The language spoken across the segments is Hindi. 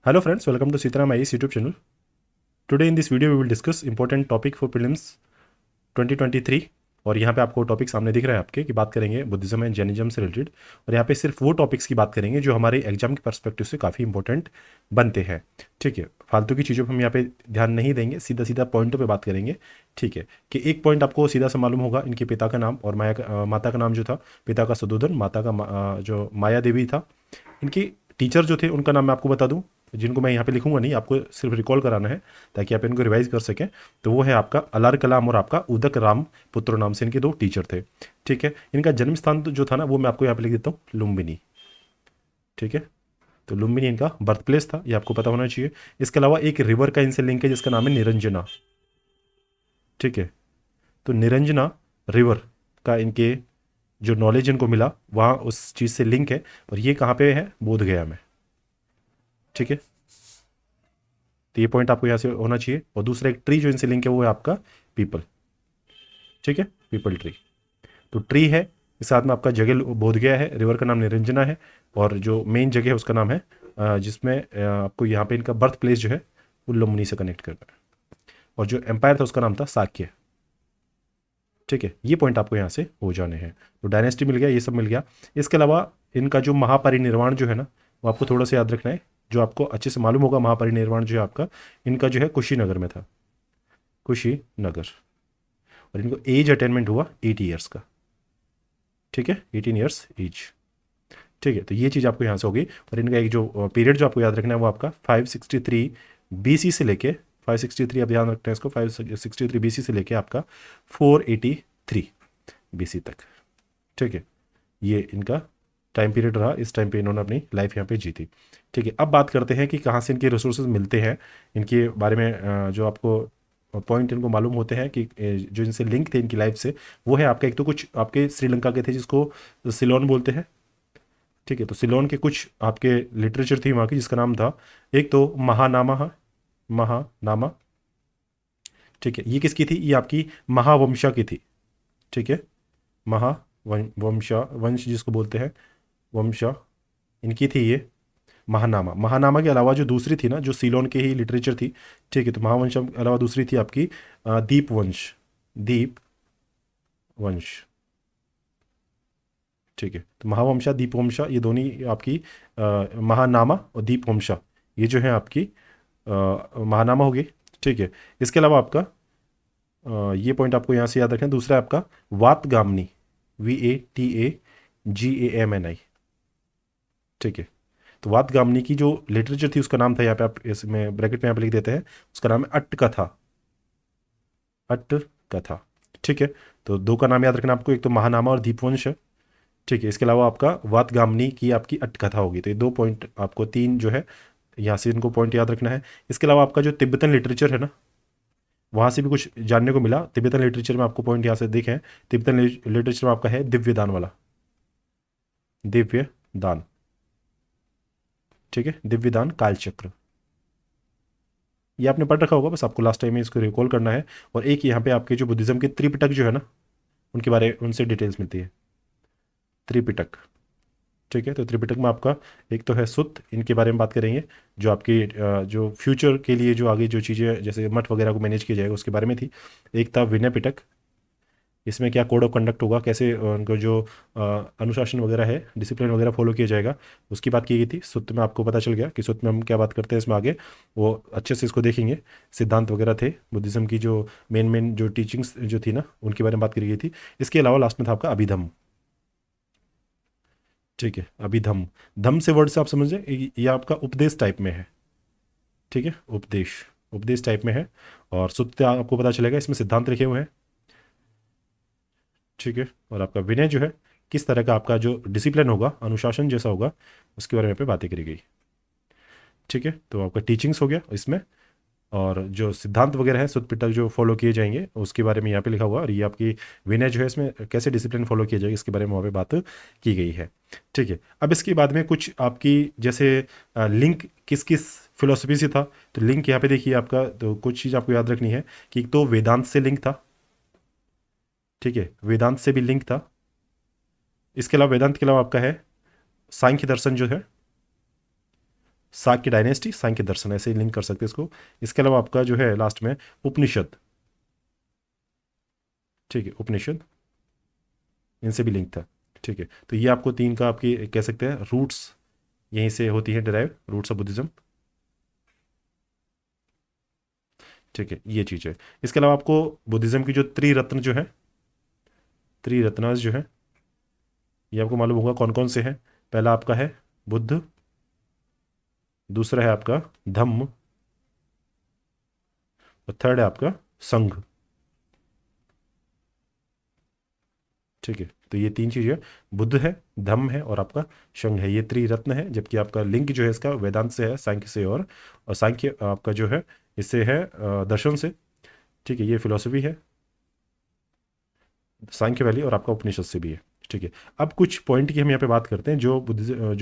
Hello friends, welcome to Sitaram IAS YouTube channel. Today in this video we will discuss important topic for prelims 2023 और यहाँ पे आपको टॉपिक सामने दिख रहा है आपके कि बात करेंगे बुद्धिज्म एंड जैनिज्म से रिलेटेड। और यहाँ पे सिर्फ वो टॉपिक्स की बात करेंगे जो हमारे एग्जाम के पर्सपेक्टिव से काफ़ी इंपॉर्टेंट बनते हैं। ठीक है, फालतू की चीज़ों पर हम यहाँ पे ध्यान नहीं देंगे, सीधा सीधा पॉइंटों पे बात करेंगे। ठीक है, कि एक पॉइंट आपको सीधा से मालूम होगा, इनके पिता का नाम और माता का नाम जो था, पिता का सुदोधन, माता का जो माया देवी था। इनकी टीचर जो थे उनका नाम मैं आपको बता दूं, जिनको मैं यहाँ पे लिखूंगा नहीं, आपको सिर्फ रिकॉल कराना है ताकि आप इनको रिवाइज कर सकें। तो वो है आपका अलार कलाम और आपका उदक राम पुत्र नाम से इनके दो टीचर थे। ठीक है, इनका जन्म स्थान जो था ना वो मैं आपको यहाँ पे लिख देता हूँ, लुम्बिनी। ठीक है, तो लुम्बिनी इनका बर्थ प्लेस था, ये आपको पता होना चाहिए। इसके अलावा एक रिवर का इनसे लिंक है जिसका नाम है निरंजना। ठीक है, तो निरंजना रिवर का इनके जो नॉलेज इनको मिला वहाँ उस चीज़ से लिंक है, और ये कहाँ पे है, बोध गया में। ठीक है, तो ये पॉइंट आपको यहाँ से होना चाहिए। और दूसरा एक ट्री जो इनसे लिंक है वो है आपका पीपल। ठीक है, पीपल ट्री, तो ट्री है, इस साथ में आपका जगह बोध गया है, रिवर का नाम निरंजना है, और जो मेन जगह है उसका नाम है जिसमें आपको यहाँ पे इनका बर्थ प्लेस जो है वो लुम्बिनी से कनेक्ट करना है। और जो एम्पायर था उसका नाम था साक्य। ठीक है, ये पॉइंट आपको यहाँ से हो जाने हैं। तो डायनेस्टी मिल गया, ये सब मिल गया। इसके अलावा इनका जो महापरिनिर्वाण जो है ना वो आपको थोड़ा सा याद रखना है, जो आपको अच्छे से मालूम होगा। महापरिनिर्वाण जो है आपका, इनका जो है कुशीनगर में था, कुशीनगर। और इनको एज अटेनमेंट हुआ 8 ईयर्स का। ठीक है, 18 ईयर्स एज। ठीक है, तो ये चीज़ आपको यहाँ से होगी। और इनका एक जो पीरियड जो आपको याद रखना है वो आपका 563 BC से लेके 563, आप ध्यान रखते हैं इसको, 563 BC से लेके आपका 483 BC तक। ठीक है, ये इनका टाइम पीरियड रहा, इस टाइम पे इन्होंने अपनी लाइफ यहाँ पे जी थी। ठीक है, अब बात करते हैं कि कहाँ से इनके रिसोर्सेज मिलते हैं। इनके बारे में जो आपको पॉइंट इनको मालूम होते हैं कि जो इनसे लिंक थे इनकी लाइफ से, वो है आपका, एक तो कुछ आपके श्रीलंका के थे जिसको सिलोन बोलते हैं। ठीक है, तो सिलोन के कुछ आपके लिटरेचर थी वहाँ की जिसका नाम था, एक तो महानामा है, महानामा। ठीक है, ये किसकी थी, ये आपकी महावंशा की थी। ठीक है, महावंशा, वंश जिसको बोलते हैं, वंशा, इनकी थी ये महानामा। महानामा के अलावा जो दूसरी थी ना, जो सीलोन के ही लिटरेचर थी। ठीक है, तो महावंशम के अलावा दूसरी थी आपकी दीप वंश, दीप वंश। ठीक है, तो महावंशा दीपवंशा ये दोनों ही आपकी महानामा और दीपवंशा, ये जो है आपकी महानामा होगी। ठीक है, इसके अलावा आपका ये पॉइंट आपको यहाँ से याद रखना है। दूसरा है आपका वातगामनी, Vatagami। ठीक है, तो वातगामनी की जो लिटरेचर थी उसका नाम था, यहाँ पे आप इसमें ब्रैकेट में यहाँ पे लिख देते हैं, उसका नाम है अट्ट कथा, अट्ट कथा। ठीक है, तो दो का नाम याद रखना आपको, एक तो महानामा और दीपवंश है। ठीक है, इसके अलावा आपका वातगामनी की आपकी अट्ट कथा होगी। तो ये दो पॉइंट आपको, तीन जो है यहाँ से इनको पॉइंट याद रखना है। इसके अलावा आपका जो तिब्बतन लिटरेचर है ना, वहाँ से भी कुछ जानने को मिला। तिब्बतन लिटरेचर में आपको पॉइंट यहाँ से देखें, तिब्बतन लिटरेचर में आपका है दिव्य दान वाला, दिव्य दान। ठीक है, दिव्य दान कालचक्र, ये आपने पढ़ रखा होगा, बस आपको लास्ट टाइम में इसको रिकॉल करना है। और एक यहाँ पे आपके जो बुद्धिज्म के त्रिपिटक जो है ना, उनके बारे उनसे डिटेल्स मिलती है, त्रिपिटक। ठीक है, तो त्रिपिटक में आपका एक तो है सुत्त, इनके बारे में बात करेंगे, जो आपकी जो फ्यूचर के लिए जो आगे जो चीज़ें जैसे मठ वगैरह को मैनेज किया जाएगा उसके बारे में थी। एक था विनय पिटक, इसमें क्या कोड ऑफ कंडक्ट होगा, कैसे उनको जो अनुशासन वगैरह है, डिसिप्लिन वगैरह फॉलो किया जाएगा, उसकी बात की गई थी। सुत्त में आपको पता चल गया कि सुत्त में हम क्या बात करते हैं, इसमें आगे वो अच्छे से इसको देखेंगे। सिद्धांत वगैरह थे बुद्धिज्म की, जो मेन मेन जो टीचिंग्स जो थी ना उनके बारे में बात करी गई थी। इसके अलावा लास्ट में था आपका अभिधम। ठीक है, अभिधम, धम से वर्ड से आप समझ जाए, ये आपका उपदेश टाइप में है। ठीक है, उपदेश, उपदेश टाइप में है। और सुत्त आपको पता चलेगा, इसमें सिद्धांत लिखे हुए हैं। ठीक है, और आपका विनय जो है, किस तरह का आपका जो डिसिप्लिन होगा, अनुशासन जैसा होगा, उसके बारे में पे बातें करी गई। ठीक है, तो आपका टीचिंग्स हो गया इसमें, और जो सिद्धांत वगैरह है सुत पिटक जो फॉलो किए जाएंगे उसके बारे में यहाँ पे लिखा हुआ। और ये आपकी विनय जो है, इसमें कैसे डिसिप्लिन फॉलो किया जाएगा इसके बारे में वहाँ पे बात की गई है। ठीक है, अब इसके बाद में कुछ आपकी जैसे लिंक किस किस फिलोसफी से था, तो लिंक यहाँ पे देखिए आपका, तो कुछ चीज़ आपको याद रखनी है कि एक तो वेदांत से लिंक था। ठीक है, वेदांत से भी लिंक था। इसके अलावा वेदांत के अलावा आपका है सांख्य दर्शन जो है, शाक्य डायनेस्टी, सांख्य दर्शन, ऐसे ही लिंक कर सकते हैं इसको। इसके अलावा आपका जो है लास्ट में उपनिषद, ठीक है, उपनिषद, इनसे भी लिंक था। ठीक है, तो ये आपको तीन का आपकी कह सकते हैं रूट्स यहीं से होती है डिराइव, रूट्स ऑफ बुद्धिज्म। ठीक है, ये चीज़ है। इसके अलावा आपको बुद्धिज्म की जो त्रिरत्न जो है, त्रिरत्नास जो है, ये आपको मालूम होगा कौन कौन से हैं। पहला आपका है बुद्ध, दूसरा है आपका धम्म, और थर्ड है आपका संघ। ठीक है, तो ये तीन चीज़ें, बुद्ध है, धम्म है और आपका संघ है, ये त्रिरत्न है। जबकि आपका लिंक जो है इसका वेदांत से है, सांख्य से, और सांख्य आपका जो है इससे है दर्शन से। ठीक है, ये फिलॉसफी है सांख्य वैली, और आपका उपनिषद से भी है। ठीक है, अब कुछ पॉइंट की हम यहाँ पे बात करते हैं जो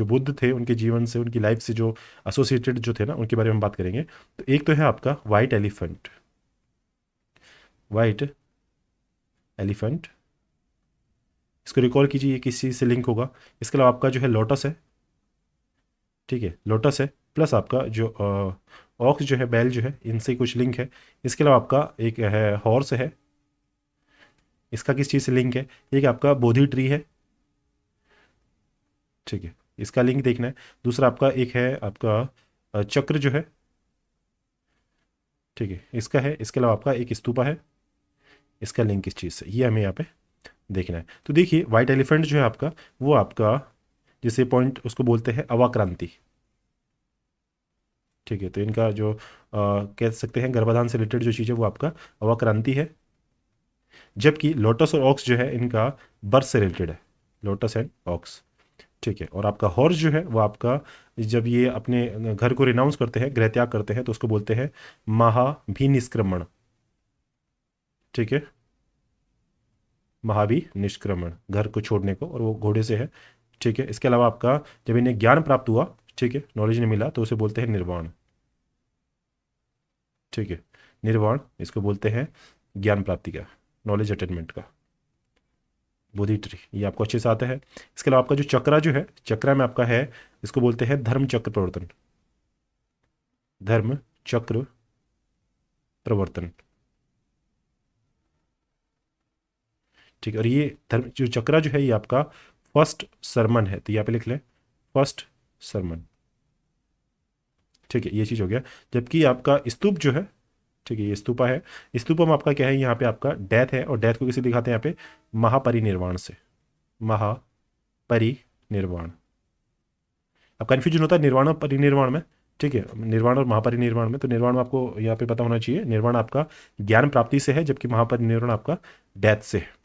बुद्ध थे, उनके जीवन से, उनकी लाइफ से जो एसोसिएटेड जो थे ना, उनके बारे में हम बात करेंगे। तो एक तो है आपका वाइट एलिफेंट, वाइट एलिफेंट, इसको रिकॉल कीजिए, ये किस चीज़ से लिंक होगा। इसके अलावा आपका जो है लोटस है, ठीक है, लोटस है, प्लस आपका जो ऑक्स जो है, बैल जो है, इनसे कुछ लिंक है। इसके अलावा आपका एक है हॉर्स है, इसका किस चीज़ से लिंक है। एक आपका बोधि ट्री है, ठीक है, इसका लिंक देखना है। दूसरा आपका एक है आपका चक्र जो है, ठीक है, इसका है। इसके अलावा आपका एक स्तूपा है, इसका लिंक किस चीज़ से, ये हमें यहाँ पे देखना है। तो देखिए वाइट एलिफेंट जो है आपका, वो आपका जिसे पॉइंट उसको बोलते हैं अवाक्रांति। ठीक है, तो इनका जो कह सकते हैं गर्भाधान से रिलेटेड जो चीज़ है वो आपका अवाक्रांति है। जबकि लोटस और ऑक्स जो है इनका बर्थ से रिलेटेड है, लोटस एंड ऑक्स। ठीक है, और आपका हॉर्स जो है वो आपका जब ये अपने घर को रिनाउंस करते हैं, गृह त्याग करते हैं, तो उसको बोलते हैं महाभिनिष्क्रमण। ठीक है, महाभिनिष्क्रमण, घर को छोड़ने को, और वो घोड़े से है। ठीक है, इसके अलावा आपका जब इन्हें ज्ञान प्राप्त हुआ, ठीक है, नॉलेज नहीं मिला, तो उसे बोलते हैं निर्वाण। ठीक है, निर्वाण इसको बोलते हैं ज्ञान प्राप्ति का, नॉलेज अटेनमेंट का, बोधि ट्री, ये आपको अच्छे से आता है। इसके अलावा आपका जो चक्रा जो है, चक्रा में आपका है, इसको बोलते हैं धर्म चक्र प्रवर्तन, धर्म चक्र प्रवर्तन। ठीक है, और ये धर्म जो चक्रा जो है ये आपका फर्स्ट सरमन है, तो यहाँ पे लिख लें फर्स्ट सरमन। ठीक है, ये चीज़ हो गया। जबकि आपका स्तूप जो है, ठीक है, ये स्तूपा है, स्तूपा में आपका क्या है, यहाँ पे आपका डेथ है, और डेथ को किसे दिखाते हैं यहाँ पे, महापरिनिर्वाण से, महापरिनिर्वाण। अब कन्फ्यूजन होता है निर्वाण और परिनिर्वाण में। ठीक है, निर्वाण और महापरिनिर्वाण में, तो निर्वाण में आपको यहाँ पे पता होना चाहिए, निर्वाण आपका ज्ञान प्राप्ति से है, जबकि महापरिनिर्वाण आपका डेथ से है।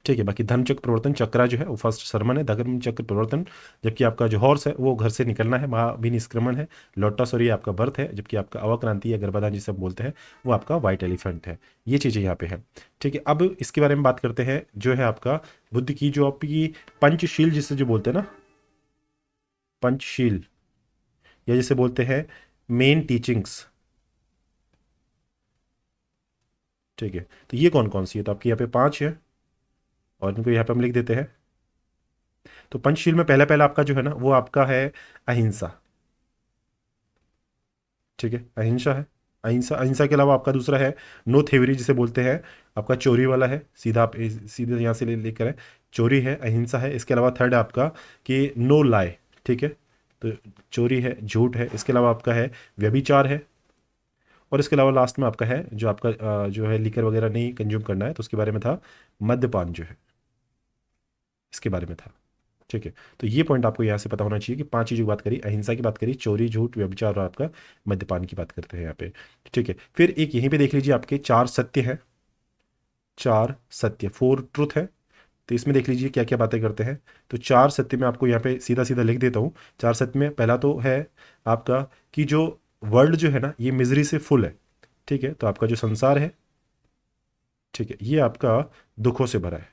ठीक है, बाकी धर्म चक्र प्रवर्तन चक्रा जो है वो फर्स्ट सरमन है, धर्म चक्र प्रवर्तन। जबकि आपका जो हॉर्स है वो घर से निकलना है, महाभिनिष्क्रमण है। लोटस और ये आपका बर्थ है, जबकि आपका अवक्रांति या गर्भाधान जिसे हम बोलते हैं वो आपका व्हाइट एलिफेंट है। ये चीज़ें यहाँ पे है। ठीक है, अब इसके बारे में बात करते हैं, जो है आपका बुद्ध की जो आपकी पंचशील जिसे जो बोलते हैं ना, पंचशील, या जिसे बोलते हैं मेन टीचिंग्स। ठीक है, तो ये कौन कौन सी है, तो आपकी यहाँ पे 5 है, और इनको यहाँ पे हम लिख देते हैं। तो पंचशील में पहला पहला आपका जो है ना वो आपका है अहिंसा। ठीक है, अहिंसा है, अहिंसा। अहिंसा के अलावा आपका दूसरा है नो थेवरी जिसे बोलते हैं, आपका चोरी वाला है, सीधा आप सीधे यहाँ से लेकर है, चोरी है, अहिंसा है। इसके अलावा थर्ड है आपका कि नो लाए। ठीक है, तो चोरी है, झूठ है। इसके अलावा आपका है व्यभिचार है, और इसके अलावा लास्ट में आपका है जो आपका जो है लिकर वगैरह नहीं कंज्यूम करना है, तो उसके बारे में था मद्यपान जो है, इसके बारे में था। ठीक है, तो ये पॉइंट आपको यहाँ से पता होना चाहिए कि 5 चीज़ों की बात करी, अहिंसा की बात करी, चोरी, झूठ, व्यभिचार, और आपका मद्यपान की बात करते हैं यहाँ पे। ठीक है, फिर एक यहीं पे देख लीजिए आपके 4 सत्य है, 4 सत्य, 4 ट्रुथ है। तो इसमें देख लीजिए क्या क्या बातें करते हैं। तो 4 सत्य में आपको यहाँ पे सीधा सीधा लिख देता हूँ। 4 सत्य में पहला तो है आपका कि जो वर्ल्ड जो है ना ये मिजरी से फुल है। ठीक है, तो आपका जो संसार है, ठीक है, ये आपका दुखों से भरा है।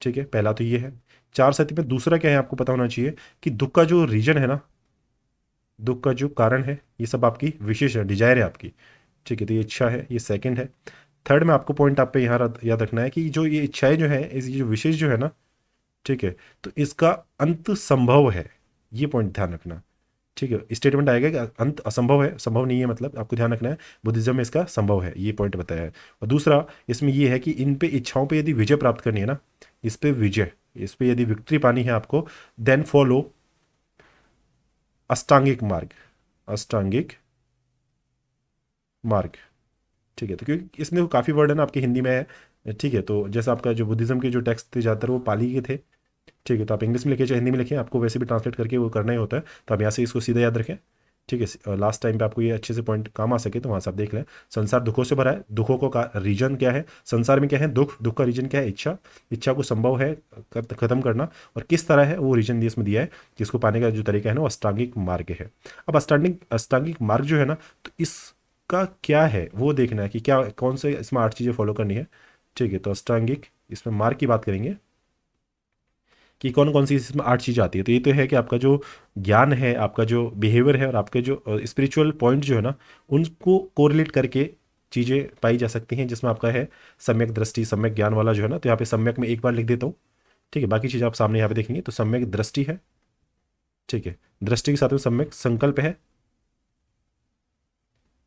ठीक है, पहला तो ये है। 4 सत्य में दूसरा क्या है आपको पता होना चाहिए कि दुख का जो रीजन है ना, दुख का जो कारण है, ये सब आपकी विशेष है, डिजायर है आपकी। ठीक है, तो ये इच्छा है, ये सेकंड है। थर्ड में आपको पॉइंट आप पे यहाँ याद रखना है कि जो ये इच्छाएं जो है, इस ये जो विशेष जो है ना, ठीक है, तो इसका अंत संभव है। ये पॉइंट ध्यान रखना। ठीक है, स्टेटमेंट आएगा कि अंत असंभव है, संभव नहीं है, मतलब आपको ध्यान रखना है बुद्धिज्म में इसका संभव है, ये पॉइंट बताया है। और दूसरा इसमें ये है कि इन पे इच्छाओं पे यदि विजय प्राप्त करनी है ना, इस पे विजय, इस पे यदि विक्ट्री पानी है आपको, देन फॉलो अष्टांगिक मार्ग, अष्टांगिक मार्ग। ठीक है, तो क्योंकि इसमें तो काफ़ी वर्ड है ना आपके हिंदी में है। ठीक है, तो जैसा आपका जो बुद्धिज्म के जो टेक्स्ट थे ज़्यादातर वो पाली के थे। ठीक है, तो आप इंग्लिश में लिखिए चाहे हिंदी में लिखिए, आपको वैसे भी ट्रांसलेट करके वो करना ही होता है, तो आप यहाँ से इसको सीधा याद रखें। ठीक है, लास्ट टाइम पे आपको ये अच्छे से पॉइंट काम आ सके तो वहाँ से आप देख लें। संसार दुखों से भरा है, दुखों को का रीजन क्या है, संसार में क्या है दुख, दुख का रीजन क्या है इच्छा, इच्छा को संभव है खत्म करना, और किस तरह है वो रीजन इसमें दिया है, जिसको पाने का जो तरीका है ना वो अष्टांगिक मार्ग है। अब अष्टांगिक मार्ग जो है ना, तो इसका क्या है वो देखना है कि क्या कौन से इसमें 8 चीज़ें फॉलो करनी है। ठीक है, तो अष्टांगिक इसमें मार्ग की बात करेंगे कि कौन कौन सी इसमें 8 चीज़ें आती है। तो ये तो है कि आपका जो ज्ञान है, आपका जो बिहेवियर है, और आपके जो स्पिरिचुअल पॉइंट जो है ना, उनको कोरिलेट करके चीज़ें पाई जा सकती हैं, जिसमें आपका है सम्यक दृष्टि, सम्यक ज्ञान वाला जो है ना, तो यहाँ पे सम्यक में एक बार लिख देता हूँ। ठीक है, बाकी चीज़ आप सामने यहाँ पे देखेंगे, तो सम्यक दृष्टि है। ठीक है, दृष्टि के साथ में सम्यक संकल्प है,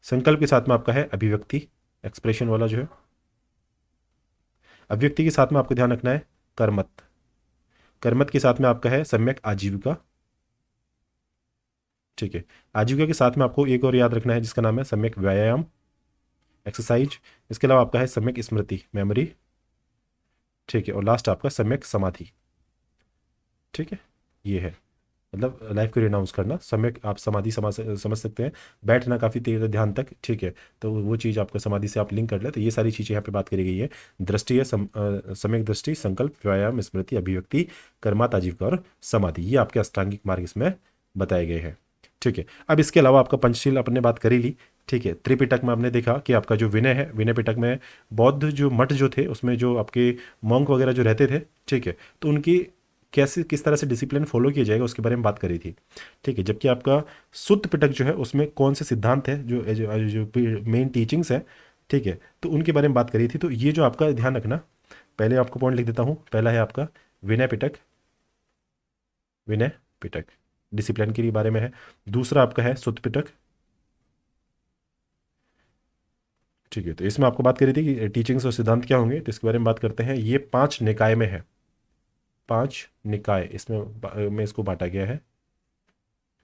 संकल्प के साथ में आपका है अभिव्यक्ति, एक्सप्रेशन वाला जो है, अभिव्यक्ति के साथ में आपको ध्यान रखना है कर्मत, कर्मत के साथ में आपका है सम्यक आजीविका। ठीक है, आजीविका के साथ में आपको एक और याद रखना है जिसका नाम है सम्यक व्यायाम, एक्सरसाइज। इसके अलावा आपका है सम्यक स्मृति, मेमोरी। ठीक है, और लास्ट आपका सम्यक समाधि। ठीक है, ये है मतलब लाइफ को रिनाउंस करना, सम्यक आप समाधि समझ सकते हैं, बैठना काफ़ी देर ध्यान तक। ठीक है, तो वो चीज़ आपका समाधि से आप लिंक कर ले, तो ये सारी चीज़ें यहाँ पे बात करी गई है। दृष्टि है सम्यक दृष्टि, संकल्प, व्यायाम, स्मृति, अभिव्यक्ति, कर्मात, आजीविका और समाधि, ये आपके अष्टांगिक मार्ग इसमें बताए गए हैं। ठीक है, अब इसके अलावा आपका पंचशील अपने बात करी ली। ठीक है, त्रिपिटक में आपने देखा कि आपका जो विनय है, विनय पिटक में बौद्ध जो मठ जो थे उसमें जो आपके मॉन्क वगैरह जो रहते थे, ठीक है, तो उनकी कैसे किस तरह से डिसिप्लिन फॉलो किया जाएगा उसके बारे में बात करी थी। ठीक है, जबकि आपका सुत्त पिटक जो है उसमें कौन से सिद्धांत है जो जो, जो मेन टीचिंग्स है, ठीक है, तो उनके बारे में बात करी थी। तो ये जो आपका ध्यान रखना, पहले आपको पॉइंट लिख देता हूँ। पहला है आपका विनय पिटक, विनय पिटक डिसिप्लिन के लिए बारे में है। दूसरा आपका है सुत्त पिटक। ठीक है, तो इसमें आपको बात करी थी कि टीचिंग्स और सिद्धांत क्या होंगे, तो इसके बारे में बात करते हैं। ये 5 निकाय में है, 5 निकाय इसमें में इसको बांटा गया है,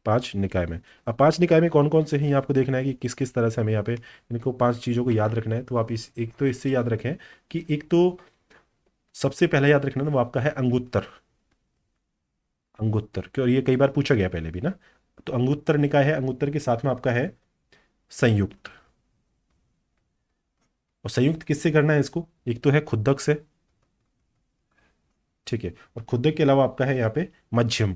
5 निकाय में। अब 5 निकाय में कौन कौन से हैं ये आपको देखना है कि किस किस तरह से हमें यहाँ पे इनको 5 चीज़ों को याद रखना है। तो आप इस एक तो इससे याद रखें कि एक तो सबसे पहले याद रखना ना वो आपका है अंगुत्तर, अंगुत्तर क्यों, ये कई बार पूछा गया पहले भी ना। तो अंगुत्तर निकाय है, अंगुत्तर के साथ में आपका है संयुक्त। और संयुक्त किससे करना है इसको, एक तो है खुद्दक से, ठीक है, और खुद्दक के अलावा आपका है यहाँ पे मध्यम।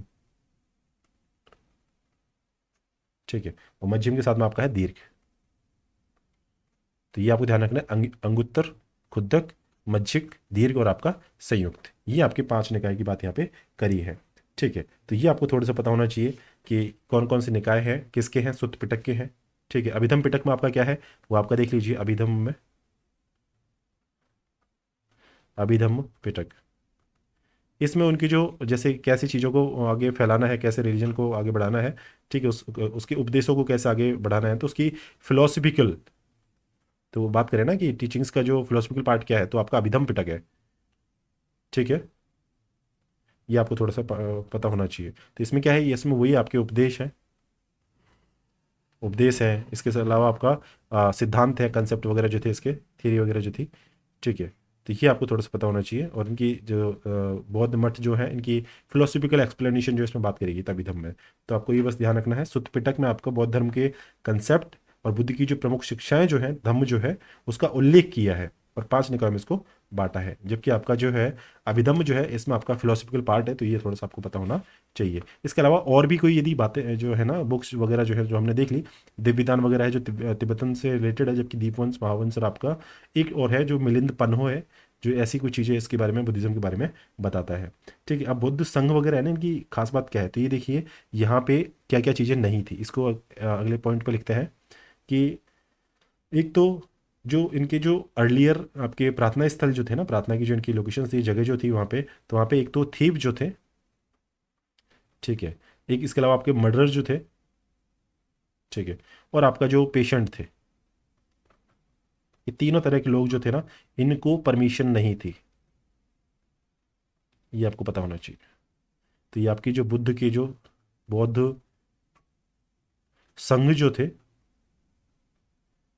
ठीक है, और मध्यम के साथ में आपका है दीर्घ। तो ये आपको ध्यान रखना है, अंगुत्तर, खुद्दक, मज्जिक, दीर्घ और आपका संयुक्त, ये आपके 5 निकाय की बात यहाँ पे करी है। ठीक है, तो ये आपको थोड़ा सा पता होना चाहिए कि कौन कौन से निकाय हैं, किसके हैं, सुत्त पिटक के हैं। ठीक है, अभिधम पिटक में आपका क्या है वो आपका देख लीजिए, अभिधम में, अभिधम पिटक, इसमें उनकी जो जैसे कैसी चीज़ों को आगे फैलाना है, कैसे रिलीजन को आगे बढ़ाना है, ठीक है, उसके उपदेशों को कैसे आगे बढ़ाना है, तो उसकी फिलोसफिकल, तो वो बात करें ना कि टीचिंग्स का जो फिलोसफिकल पार्ट क्या है, तो आपका अभिधम पिटक है। ठीक है, ये आपको थोड़ा सा पता होना चाहिए। तो इसमें क्या है, ये इसमें वही आपके उपदेश है, उपदेश है, इसके अलावा आपका सिद्धांत है, कंसेप्ट वगैरह जो थे इसके, थ्योरी वगैरह जो थी। ठीक है, तो ये आपको थोड़ा सा पता होना चाहिए। और इनकी जो बौद्ध मठ जो है, इनकी फिलोसफिकल एक्सप्लेनेशन जो इसमें बात करेगी तभी धम्म में, तो आपको ये बस ध्यान रखना है। सुत्त पिटक में आपका बौद्ध धर्म के कंसेप्ट और बुद्ध की जो प्रमुख शिक्षाएं जो है, धम्म जो है, उसका उल्लेख किया है, और 5 निकायों में इसको बांटा है। जबकि आपका जो है अभिधम्म जो है, इसमें आपका फिलोसफिकल पार्ट है, तो ये थोड़ा सा आपको पता होना चाहिए। इसके अलावा और भी कोई यदि बातें जो है ना, बुक्स वगैरह जो है जो हमने देख ली, दिव्यदान वगैरह है जो तिब्बतन से रिलेटेड है, जबकि दीपवंश, महावंश और आपका एक और है जो मिलिंद पन्हो है, जो ऐसी कुछ चीज़ें इसके बारे में, बुद्धिज्म के बारे में बताता है। ठीक है, अब बुद्ध संघ वगैरह है ना, इनकी खास बात क्या है, तो ये देखिए यहाँ पे क्या क्या चीज़ें नहीं थी, इसको अगले पॉइंट पर लिखते हैं कि एक तो जो इनके जो अर्लियर आपके प्रार्थना स्थल जो थे ना, प्रार्थना की जो इनकी लोकेशन थी, जगह जो थी वहाँ पे, तो वहाँ पे एक तो थीव जो थे, ठीक है, एक इसके अलावा आपके मर्डरर जो थे, ठीक है, और आपका जो पेशेंट थे, ये तीनों तरह के लोग जो थे ना, इनको परमिशन नहीं थी, ये आपको पता होना चाहिए। तो ये आपकी जो बुद्ध के जो बौद्ध संघ जो थे,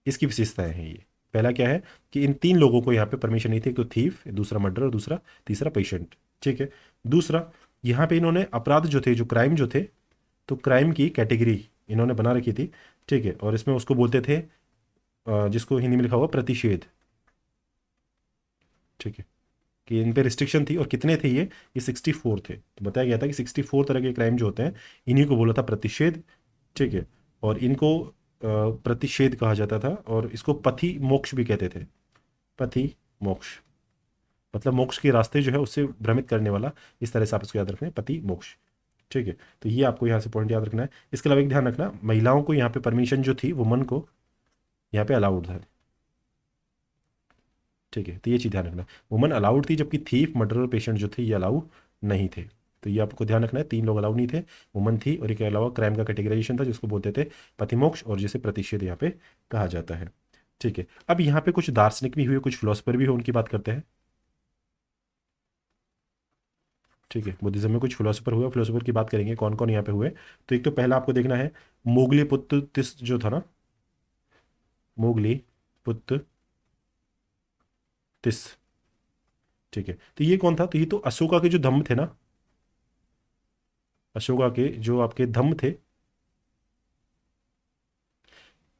इसकी विशेषताएं हैं ये। पहला क्या है कि इन तीन लोगों को यहाँ पे परमिशन नहीं थी, एक तो थीफ, दूसरा मर्डर, और दूसरा तीसरा पेशेंट, ठीक है। दूसरा, यहाँ पे इन्होंने अपराध जो थे, जो क्राइम जो थे, तो क्राइम की कैटेगरी इन्होंने बना रखी थी, ठीक है, और इसमें उसको बोलते थे जिसको हिंदी में लिखा हुआ प्रतिषेध, ठीक है, कि इन पे रिस्ट्रिक्शन थी। और कितने थे ये 64 थे। तो बताया गया था कि 64 तरह के क्राइम जो होते हैं, इन्हीं को बोला था प्रतिषेध, ठीक है। और इनको प्रतिषेध कहा जाता था, और इसको पथि मोक्ष भी कहते थे। पथि मोक्ष मतलब मोक्ष के रास्ते जो है उससे भ्रमित करने वाला, इस तरह से आप इसको याद रखना है, पति मोक्ष, ठीक है। तो ये आपको यहाँ से पॉइंट याद रखना है। इसके अलावा एक ध्यान रखना, महिलाओं को यहाँ पे परमिशन जो थी, वुमन को यहाँ पे अलाउड था, ठीक है। तो ये चीज़ ध्यान रखना, वुमन अलाउड थी, जबकि थीफ, मर्डरर, पेशेंट जो थे ये अलाउ नहीं थे। तो ये आपको ध्यान रखना है, तीन लोग अलाउ नहीं थे, वुमन थी, और इसके अलावा क्राइम का कैटेगराइजेशन था जिसको बोलते थे पथिमोक्ष, और जिसे प्रतिषेध यहाँ पे कहा जाता है, ठीक है। अब यहाँ पे कुछ दार्शनिक भी हुए, कुछ फिलोसफर भी हुए, उनकी बात करते हैं, ठीक है। बुद्धिज्म में कुछ फिलोसोफर हुए, फिलोसोफर की बात करेंगे कौन कौन यहाँ पे हुए। तो एक तो पहला आपको देखना है, मोगली पुत्र तिस जो था ना, मोगली पुत्र तिस, ठीक है। तो ये कौन था? तो ये तो अशोका के जो धम्म थे ना, अशोका के जो आपके धम्म थे,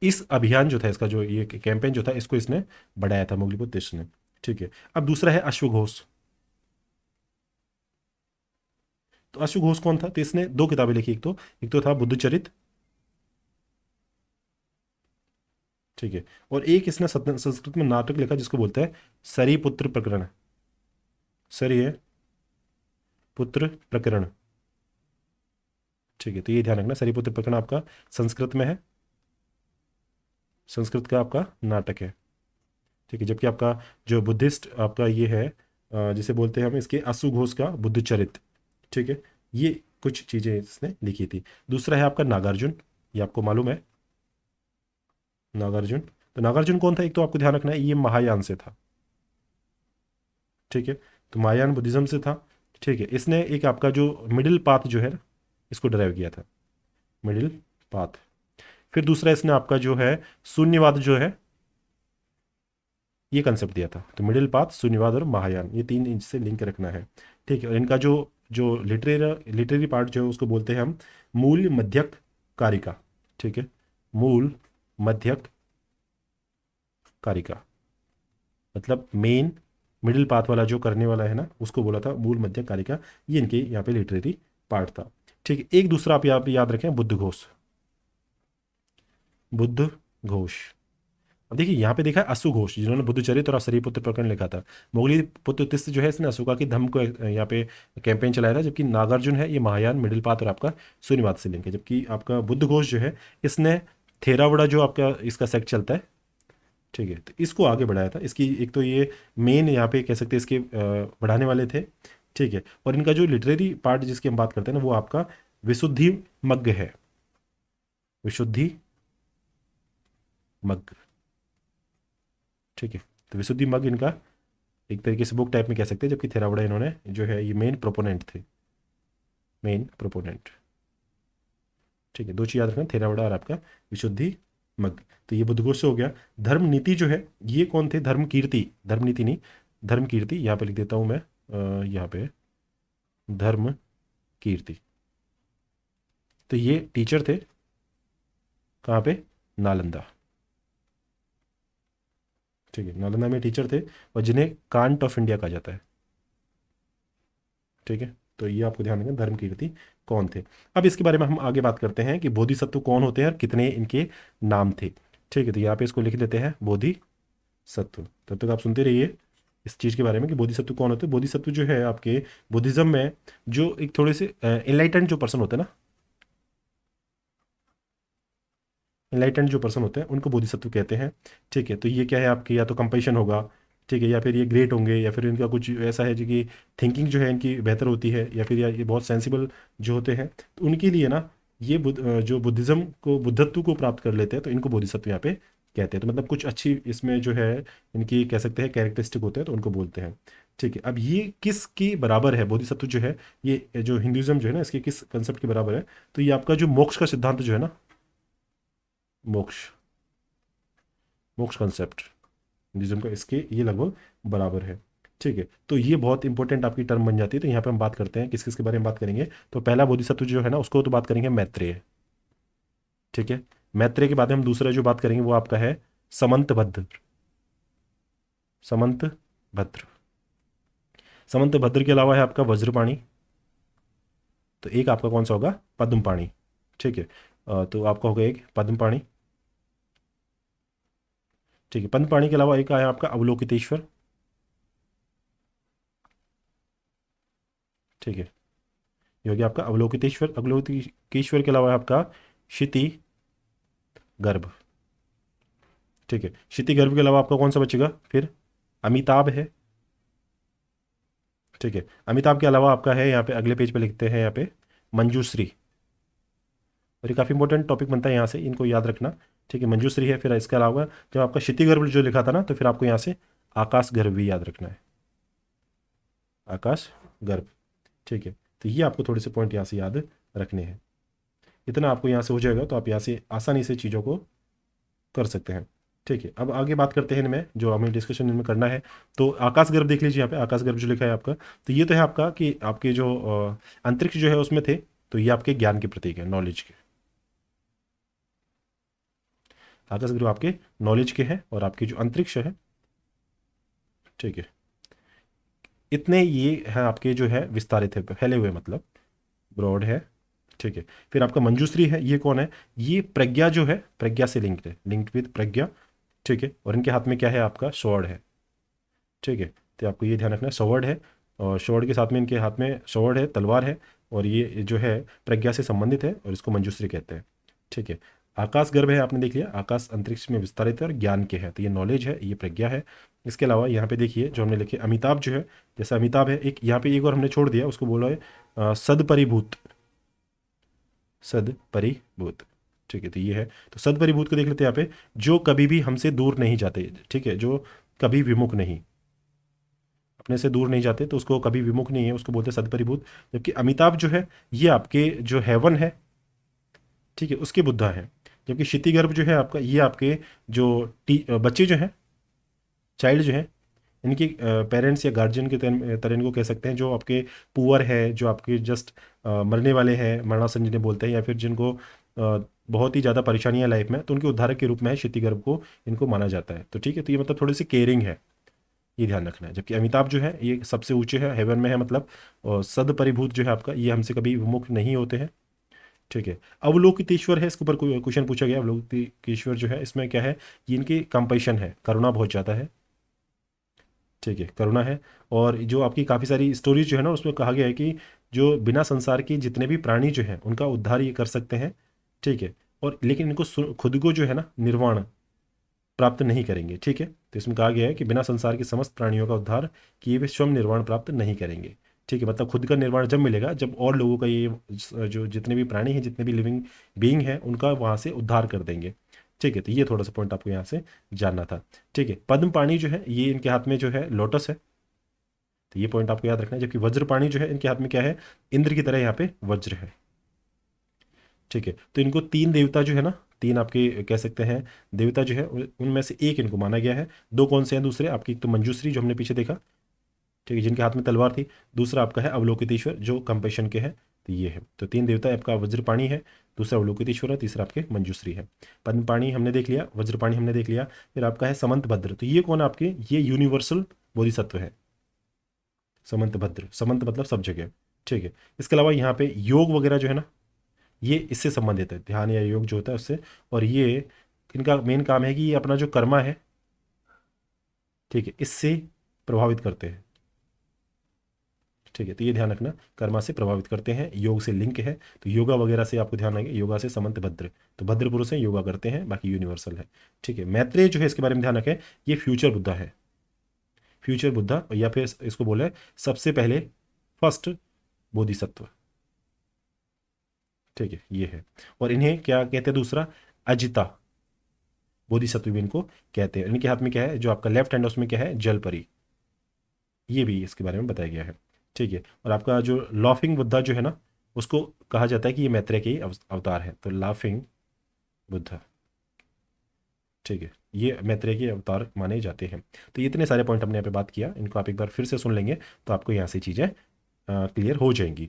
इस अभियान जो था, इसका जो ये कैंपेन जो था, इसको इसने बढ़ाया था, मोगलीपुत्र तिस ने, ठीक है। अब दूसरा है अश्वघोष। तो अश्वघोष कौन था? तो इसने दो किताबें लिखी, एक तो था बुद्धचरित, ठीक है, और एक इसने संस्कृत में नाटक लिखा जिसको बोलते हैं सरीपुत्र प्रकरण, सरी पुत्र प्रकरण, ठीक है। तो ये ध्यान रखना, सरीपुत्र प्रकरण आपका संस्कृत में है, संस्कृत का आपका नाटक है, ठीक है। जबकि आपका जो बुद्धिस्ट आपका ये है, जिसे बोलते हैं हम इसके अश्वघोष का बुद्धचरित, ठीक है। ये कुछ चीज़ें इसने लिखी थी। दूसरा है आपका नागार्जुन, ये आपको मालूम है नागार्जुन। तो नागार्जुन कौन था? एक तो आपको ध्यान रखना है, ये महायान से था, ठीक है। तो महायान बुद्धिज्म से था, ठीक है। इसने एक आपका जो मिडिल पाथ जो है ना, इसको ड्राइव किया था, मिडिल पाथ। फिर दूसरा इसने आपका जो है शून्यवाद जो है, ये कंसेप्ट दिया था। तो मिडिल पाथ, शून्यवाद और महायान, ये तीन इनसे लिंक रखना है, ठीक है। और इनका जो जो लिटरेरी पार्ट जो है उसको बोलते हैं हम मूल मध्यक कारिका, ठीक है। मूल मध्यक कारिका मतलब मेन मिडिल पाथ वाला जो करने वाला है ना, उसको बोला था मूल मध्यक कारिका। ये इनके यहाँ पे लिटरेरी पार्ट था, ठीक है। एक दूसरा आप यहाँ पे याद रखें, बुद्ध घोष, बुद्ध घोष। अब देखिए यहाँ पे देखा है अश्व घोष, जिन्होंने बुद्धचरित और सरीपुत्र प्रकरण लिखा था। मोगली पुत्र तिस्त जो है, इसने अशोका की धम्म को यहाँ पे कैंपेन चलाया था। जबकि नागार्जुन है, ये महायान, मिडिल पाथ और आपका शून्यवाद से लिंक है। जबकि आपका बुद्ध घोष जो है, इसने थेरावड़ा जो आपका इसका सेक्ट चलता है, ठीक है, तो इसको आगे बढ़ाया था। इसकी एक तो ये मेन यहाँ पे कह सकते हैं इसके बढ़ाने वाले थे, ठीक है। और इनका जो लिटरेरी पार्ट जिसकी हम बात करते हैं ना, वो आपका विशुद्धि मग्ग है, विशुद्धि मग्ग, ठीक है। तो विशुद्धि मग्ग इनका एक तरीके से बुक टाइप में कह सकते हैं। जबकि थेरावड़ा इन्होंने जो है ये मेन प्रोपोनेंट थे, मेन प्रोपोनेंट, ठीक है। दो चीज याद रखना, थेरावड़ा और आपका विशुद्धि मग्ग। तो ये बुद्धघोष से हो गया। धर्म नीति जो है, ये कौन थे? धर्म कीर्ति, धर्म नीति नहीं, धर्म कीर्ति, यहाँ पे लिख देता हूँ मैं, यहाँ पे धर्म कीर्ति। तो ये टीचर थे कहाँ पे? नालंदा, ठीक है, नालंदा में टीचर थे, और जिन्हें कांट ऑफ इंडिया कहा जाता है, ठीक है। तो ये आपको ध्यान रखना, धर्म कीर्ति कौन थे। अब इसके बारे में हम आगे बात करते हैं कि बोधिसत्व कौन होते हैं और कितने इनके नाम थे, ठीक है। तो यहाँ पे इसको लिख लेते हैं बोधिसत्व। तब तक आप सुनते रहिए इस चीज़ के बारे में कि बोधिसत्व कौन होते हैं। बोधिसत्व जो है आपके बुद्धिज्म में, जो एक थोड़े से एनलाइटेंड जो पर्सन होते हैं ना, एनलाइटेंड जो पर्सन होते हैं उनको बोधिसत्व कहते हैं, ठीक है। तो ये क्या है आपके, या तो कंपैशन होगा, ठीक है, या फिर ये ग्रेट होंगे, या फिर इनका कुछ ऐसा है जो कि थिंकिंग जो है इनकी बेहतर होती है, या फिर ये बहुत सेंसिबल जो होते हैं, तो उनके लिए ना ये जो बुद्धिज़्म को, बुद्धत्व को प्राप्त कर लेते हैं, तो इनको बोधिसत्व यहाँ पे कहते हैं। तो मतलब कुछ अच्छी इसमें जो है इनकी कह सकते हैं कैरेक्टरिस्टिक होते हैं, तो उनको बोलते हैं। ठीक है, अब ये किसकी बराबर है बोधिसत्व जो है, ये जो हिंदुइज्म जो है ना, इसके किस कंसेप्ट के बराबर है? तो ये आपका जो मोक्ष का सिद्धांत जो है ना, मोक्ष मोक्ष कंसेप्ट हिंदुइज्म का, इसके ये लगभग बराबर है। ठीक है, तो ये बहुत इंपॉर्टेंट आपकी टर्म बन जाती है। तो यहाँ पे हम बात करते हैं किस किस के बारे में बात करेंगे। तो पहला बोधिसत्व जो है ना, उसको तो बात करेंगे मैत्रेय। ठीक है, मैत्रेय के बाद में हम दूसरा जो बात करेंगे वो आपका है समंतभद्र। समंतभद्र समंतभद्र के अलावा है आपका वज्रपाणी। तो एक आपका कौन सा होगा? पद्मपाणी। ठीक है, तो आपका होगा एक पद्मपाणी। ठीक है, पद्मपाणी के अलावा एक आया आपका अवलोकितेश्वर। ठीक है, ये हो गया आपका अवलोकितेश्वर। अवलोकितेश्वर के अलावा है आपका क्षिति गर्भ। ठीक है, क्षिति गर्भ के अलावा आपका कौन सा बचेगा फिर? अमिताभ है। ठीक है, अमिताभ के अलावा आपका है यहाँ पे, अगले पेज पे लिखते हैं यहाँ पे मंजूश्री। और ये काफ़ी इंपॉर्टेंट टॉपिक बनता है यहाँ से, इनको याद रखना। ठीक है, मंजूश्री है। फिर इसके अलावा जब आपका क्षिति गर्भ जो लिखा था ना, तो फिर आपको यहाँ से आकाश गर्भ भी याद रखना है, आकाश गर्भ। ठीक है, तो ये आपको थोड़े से पॉइंट यहाँ से याद रखने हैं। इतना आपको यहाँ से हो जाएगा, तो आप यहाँ से आसानी से चीज़ों को कर सकते हैं। ठीक है, अब आगे बात करते हैं इनमें, जो हमें डिस्कशन इनमें करना है। तो आकाश गर्भ देख लीजिए यहाँ पे, आकाश गर्भ जो लिखा है आपका, तो ये तो है आपका कि आपके जो अंतरिक्ष जो है उसमें थे, तो ये आपके ज्ञान के प्रतीक है, नॉलेज के। आकाश गर्भ आपके नॉलेज के हैं, और आपके जो अंतरिक्ष है, ठीक है, इतने ये है आपके जो है विस्तारित है, फैले हुए, मतलब ब्रॉड है। ठीक है, फिर आपका मंजूश्री है, ये कौन है? ये प्रज्ञा जो है, प्रज्ञा से लिंक्ड है, लिंक्ड विद प्रज्ञा। ठीक है, और इनके हाथ में क्या है? आपका स्वॉर्ड है। ठीक है, तो आपको ये ध्यान रखना है, स्वॉर्ड है, और स्वॉर्ड के साथ में इनके हाथ में स्वॉर्ड है, तलवार है, और ये जो है प्रज्ञा से संबंधित है, और इसको मंजूश्री कहते हैं। ठीक है, आकाश गर्भ है, आपने देख लिया, आकाश अंतरिक्ष में विस्तारित है और ज्ञान के है, तो ये नॉलेज है, ये प्रज्ञा है। इसके अलावा यहाँ पे देखिए जो हमने लिखे अमिताभ जो है, जैसे अमिताभ है, एक यहाँ पे एक और हमने छोड़ दिया, उसको बोला है सदपरिभूत। सदपरिभूत। ठीक है, तो ये है, तो सदपरिभूत को देख लेते हैं यहाँ पे, जो कभी भी हमसे दूर नहीं जाते। ठीक है, जो कभी विमुख नहीं, अपने से दूर नहीं जाते, तो उसको कभी विमुख नहीं है, उसको बोलते हैं सदपरिभूत। जबकि अमिताभ जो है, ये आपके जो हेवन है, ठीक है, उसके बुद्धा है। जबकि क्षितिगर्भ जो है आपका, ये आपके जो बच्चे जो हैं, चाइल्ड जो है, इनके पेरेंट्स या गार्जियन के तरह इनको कह सकते हैं, जो आपके पुअर है, जो आपके जस्ट मरने वाले हैं, मरणासन जिन्हें बोलते हैं, या फिर जिनको बहुत ही ज़्यादा परेशानियां लाइफ में, तो उनके उद्धारक के रूप में है क्षितिगर्भ को इनको माना जाता है। तो ठीक है, तो ये मतलब थोड़ी सी केयरिंग है, ये ध्यान रखना है। जबकि अमिताभ जो है, ये सबसे ऊंचे है, हेवन में है मतलब, और सद परिभूत जो है आपका, ये हमसे कभी विमुख नहीं होते हैं। ठीक है, अवलोकितेश्वर है, इसके ऊपर कोई क्वेश्चन पूछा गया, अवलोकितेश्वर जो है, इसमें क्या है? ये इनकी कंपैशन है, करुणा बहुत ज़्यादा है। ठीक है, करुणा है। और जो आपकी काफ़ी सारी स्टोरीज जो है ना, उसमें कहा गया है कि जो बिना संसार के जितने भी प्राणी जो हैं, उनका उद्धार ये कर सकते हैं। ठीक है, और लेकिन इनको खुद को जो है ना, निर्वाण प्राप्त नहीं करेंगे। ठीक है, तो इसमें कहा गया है कि बिना संसार के समस्त प्राणियों का उद्धार किए वे स्वयं निर्वाण प्राप्त नहीं करेंगे। ठीक है, मतलब खुद का निर्वाण जब मिलेगा, जब और लोगों का ये जो जितने भी प्राणी हैं, जितने भी लिविंग बीइंग हैं, उनका वहाँ से उद्धार कर देंगे। ठीक है, तो ये थोड़ा सा पॉइंट आपको यहाँ से जानना था। ठीक है, पद्म पाणी जो है, ये इनके हाथ में जो है लोटस है, तो ये पॉइंट आपको याद रखना है। जबकि वज्रपाणी जो है, इनके हाथ में क्या है? इंद्र की तरह यहाँ पे वज्र है। ठीक है, तो इनको तीन देवता जो है ना, तीन आपके कह सकते हैं देवता जो है, उनमें से एक इनको माना गया है। दो कौन से हैं दूसरे आपकी? एक तो मंजूश्री जो हमने पीछे देखा, ठीक है, जिनके हाथ में तलवार थी। दूसरा आपका है अवलोकितेश्वर, जो कंपेशन के हैं। तो ये है, तो तीन देवता आपका वज्रपाणी है, दूसरा अवलोकितेश्वर है, तीसरा आपके मंजूश्री है। पद्मपाणी हमने देख लिया, वज्रपाणी हमने देख लिया। फिर आपका है समंत भद्र, तो ये कौन आपके? ये यूनिवर्सल बोधिसत्व है, समंत भद्र। समंत मतलब सब जगह। ठीक है, इसके अलावा यहाँ पे योग वगैरह जो है ना, ये इससे संबंधित है, ध्यान या योग जो होता है उससे। और ये इनका मेन काम है कि ये अपना जो कर्मा है, ठीक है, इससे प्रभावित करते हैं। ठीक है, तो ये ध्यान रखना, कर्मा से प्रभावित करते हैं, योग से लिंक है। तो योगा वगैरह से आपको ध्यान रखेंगे, योगा से समंत भद्र, तो भद्र पुरुष है, योगा करते हैं, बाकी यूनिवर्सल है। ठीक है, मैत्रेय जो है, इसके बारे में ध्यान रखें, ये फ्यूचर बुद्धा है। फ्यूचर बुद्धा, या फिर इसको बोले सबसे पहले फर्स्ट बोधिसत्व। ठीक है, ये है। और इन्हें क्या कहते हैं, दूसरा अजिता बोधिसत्व भी इनको कहते हैं। इनके हाथ में क्या है, जो आपका लेफ्ट हैंड है उसमें क्या है, जलपरी, ये भी इसके बारे में बताया गया है। ठीक है, और आपका जो लाफिंग बुद्धा जो है ना, उसको कहा जाता है कि ये मैत्रेय के ही अवतार है, तो लाफिंग बुद्धा। ठीक है, ये मैत्रेय के अवतार माने जाते हैं। तो ये इतने सारे पॉइंट हमने यहाँ पे बात किया, इनको आप एक बार फिर से सुन लेंगे तो आपको यहाँ से चीज़ें क्लियर हो जाएंगी।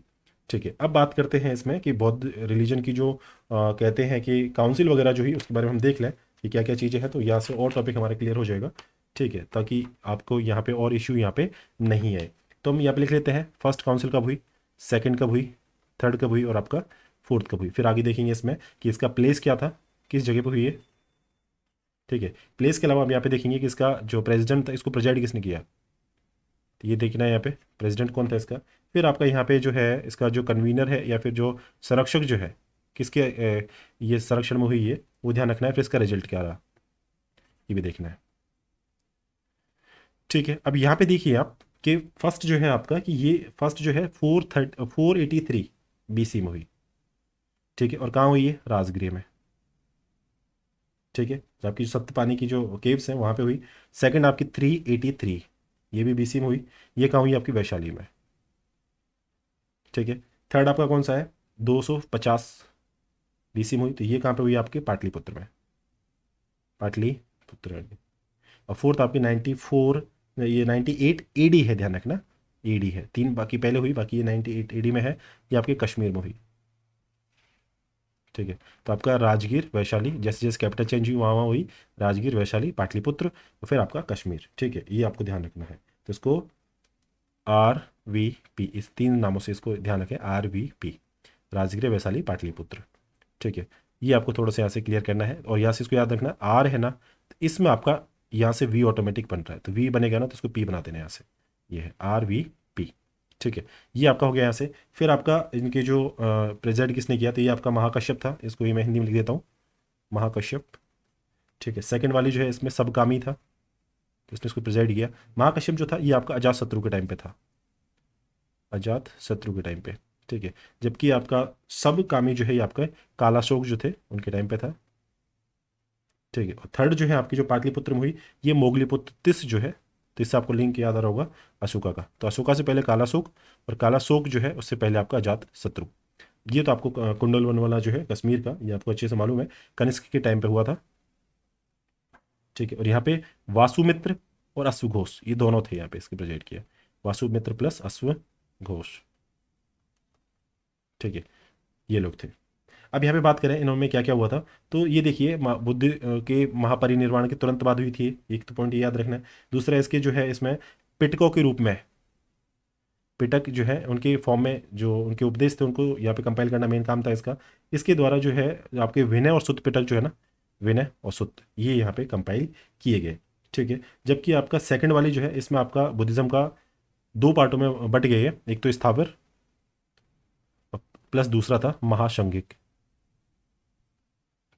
ठीक है, अब बात करते हैं इसमें कि बौद्ध रिलीजन की जो कहते हैं कि काउंसिल वगैरह जो ही, उसके बारे में हम देख लें कि क्या क्या चीज़ें हैं, तो यहाँ से और टॉपिक हमारा क्लियर हो जाएगा। ठीक है, ताकि आपको यहाँ पे और इश्यू यहाँ पे नहीं आए। तो हम यहाँ पे लिख लेते हैं फर्स्ट काउंसिल कब हुई, सेकंड कब हुई, थर्ड कब हुई और आपका फोर्थ कब हुई। फिर आगे देखेंगे इसमें कि इसका प्लेस क्या था, किस जगह पर हुई है। ठीक है, प्लेस के अलावा हम यहाँ पे देखेंगे कि इसका जो प्रेसिडेंट था, इसको प्रेजाइड किसने किया, तो ये देखना है यहाँ पे प्रेसिडेंट कौन था इसका। फिर आपका यहाँ पे जो है इसका जो कन्वीनर है या फिर जो संरक्षक जो है, किसके ये संरक्षण में हुई है, वो ध्यान रखना है। फिर इसका रिजल्ट क्या रहा, ये भी देखना है। ठीक है, अब यहाँ पे देखिए आप कि फर्स्ट जो है आपका, कि ये फर्स्ट जो है 483 BC में हुई। ठीक है, और कहाँ हुई है, राजगृह में। ठीक है, तो आपकी जो सप्तपानी की जो केव्स हैं वहाँ पे हुई। सेकंड आपकी 383, ये भी BC में हुई। ये कहाँ हुई, आपकी वैशाली में। ठीक है, थर्ड आपका कौन सा है, 250 BC में हुई, तो ये कहाँ पे हुई, आपके पाटलिपुत्र में, पाटलिपुत्र में। और फोर्थ आपकी 94, ये 98 AD है, ध्यान रखना AD है, तीन बाकी पहले हुई, बाकी ये 98 AD में है, ये आपके कश्मीर में हुई। ठीक है, तो आपका राजगीर वैशाली, जैसे जैसे कैपिटल चेंज हुई वहाँ वहाँ हुई, राजगीर वैशाली पाटलिपुत्र और फिर आपका कश्मीर। ठीक है, ये आपको ध्यान रखना है। तो इसको RVP, इस तीन नामों से इसको ध्यान रखें, RVP, राजगीर वैशाली पाटलिपुत्र। ठीक है, ये आपको थोड़ा सा यहाँ से क्लियर करना है। और यहाँ से इसको याद रखना, R है ना, तो इसमें आपका यहाँ से V ऑटोमेटिक बन रहा है, तो V बनेगा ना, तो इसको P बना देना यहाँ से, ये है RVP। ठीक है, ये आपका हो गया यहाँ से। फिर आपका इनके जो प्रेजेंट किसने किया, तो ये आपका महाकश्यप था, इसको ये मैं हिंदी में लिख देता हूँ, महाकश्यप। ठीक है, सेकंड वाली जो है इसमें सबकामी था, तो इसने इसको प्रेजेंट किया। महाकश्यप जो था ये आपका अजात शत्रु के टाइम पे था, अजात शत्रु के टाइम पे। ठीक है, जबकि आपका सब कामी जो है ये आपका कालाशोक जो थे उनके टाइम पे था। ठीक है, और थर्ड जो है आपकी जो पाटलिपुत्र में हुई, ये मोगलीपुत्र तिस जो है, तो इससे आपको लिंक याद आ रहा होगा अशोका का। तो अशोका से पहले कालाशोक, और कालाशोक जो है उससे पहले आपका अजात शत्रु। ये तो आपको कुंडल वन वाला जो है कश्मीर का, ये आपको अच्छे से मालूम है, कनिष्क के टाइम पे हुआ था। ठीक है, और यहाँ पे वासुमित्र और अश्वघोष, ये दोनों थे यहाँ पे इसके प्रेजेंट किया, वासुमित्र प्लस अश्वघोष। ठीक है, ये लोग थे। अब यहाँ पे बात करें इनमें क्या क्या हुआ था, तो ये देखिए बुद्ध के महापरिनिर्वाण के तुरंत बाद हुई थी, एक तो पॉइंट ये याद रखना है। दूसरा इसके जो है इसमें पिटकों के रूप में, पिटक जो है उनके फॉर्म में जो उनके उपदेश थे उनको यहाँ पे कंपाइल करना मेन काम था इसका। इसके द्वारा जो है आपके विनय और सुत्त पिटक जो है ना, विनय और सुत्त, ये यहाँ पे कंपाइल किए गए। ठीक है, जबकि आपका सेकंड वाली जो है इसमें आपका बुद्धिज्म का दो पार्टों में बट गई है, एक तो स्थावर प्लस दूसरा था महासंघिक।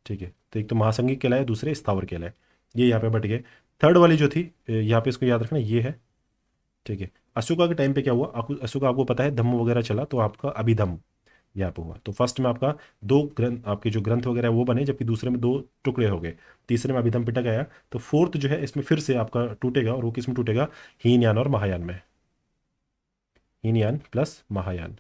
ठीक है, तो एक तो महासंघिक कहलाए, दूसरे स्थावर कहलाए, ये यहाँ पे बट गए। थर्ड वाली जो थी यहाँ पे इसको याद रखना, ये है। ठीक है, अशोका के टाइम पे क्या हुआ, अशोका आपको पता है धम्म वगैरह चला, तो आपका अभिधम्म यहाँ पे हुआ। तो फर्स्ट में आपका दो ग्रंथ, आपके जो ग्रंथ वगैरह वो बने, जबकि दूसरे में दो टुकड़े हो गए, तीसरे में अभिधम पिटक आया। तो फोर्थ जो है इसमें फिर से आपका टूटेगा, और वो किस में टूटेगा, हीनयान और महायान में, हीनयान प्लस महायान।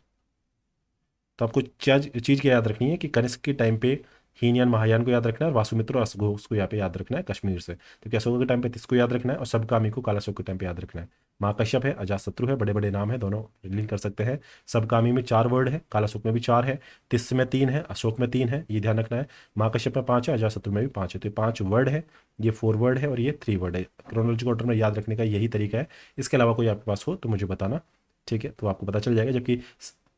तो आपको चीज़ क्या याद रखनी है कि कनिष्क के टाइम पे हीनयान महायान को याद रखना है, और वासुमित्र और अश्वघोष को यहाँ पे याद रखना है कश्मीर से। तो क्या अशोक के टाइम पे इसको याद रखना है, और सबकामी को कालाशोक के टाइम पे याद रखना है। महाकश्यप है, अजातशत्रु है, बड़े बड़े नाम है, दोनों लिंक कर सकते हैं। सबकामी में 4 वर्ड है, कालाशोक में भी 4 है, तिस्स में 3 है, अशोक में 3 है, ये ध्यान रखना है। महाकश्यप में 5 है, अजातशत्रु में भी 5 है, तो ये 5 वर्ड है, ये 4 वर्ड है और ये 3 वर्ड है। क्रोनोलॉजिकल ऑर्डर में याद रखने का यही तरीका है। इसके अलावा कोई आपके पास हो तो मुझे बताना। ठीक है, तो आपको पता चल जाएगा। जबकि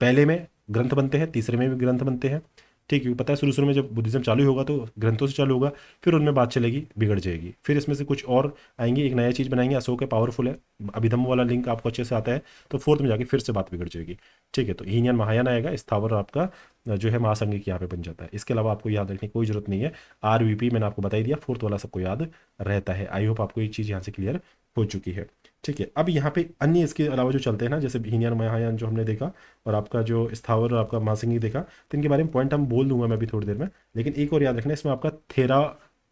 पहले में ग्रंथ बनते हैं, तीसरे में भी ग्रंथ बनते हैं। ठीक है, पता है शुरू शुरू में जब बुद्धिज्म चालू होगा तो ग्रंथों से चालू होगा, फिर उनमें बात चलेगी, बिगड़ जाएगी, फिर इसमें से कुछ और आएंगे, एक नया चीज़ बनाएंगे। अशोक है, पावरफुल है, अभिधम्म वाला लिंक आपको अच्छे से आता है, तो फोर्थ में जाके फिर से बात बिगड़ जाएगी। ठीक है, तो हीनयान महायान आएगा, स्थावर आपका जो है महासंघिक यहाँ पे बन जाता है। इसके अलावा आपको याद रखने की कोई जरूरत नहीं है। RVP मैंने आपको बता ही दिया, फोर्थ वाला सबको याद रहता है। आई होप आपको ये चीज़ यहाँ से क्लियर हो चुकी है। ठीक है। अब यहाँ पे अन्य इसके अलावा जो चलते हैं ना, जैसे हीनयान महायान जो हमने देखा, और आपका जो स्थावर और आपका महासिंगी देखा, तो इनके बारे में पॉइंट हम बोल दूंगा मैं भी थोड़ी देर में। लेकिन एक और याद रखना, इसमें आपका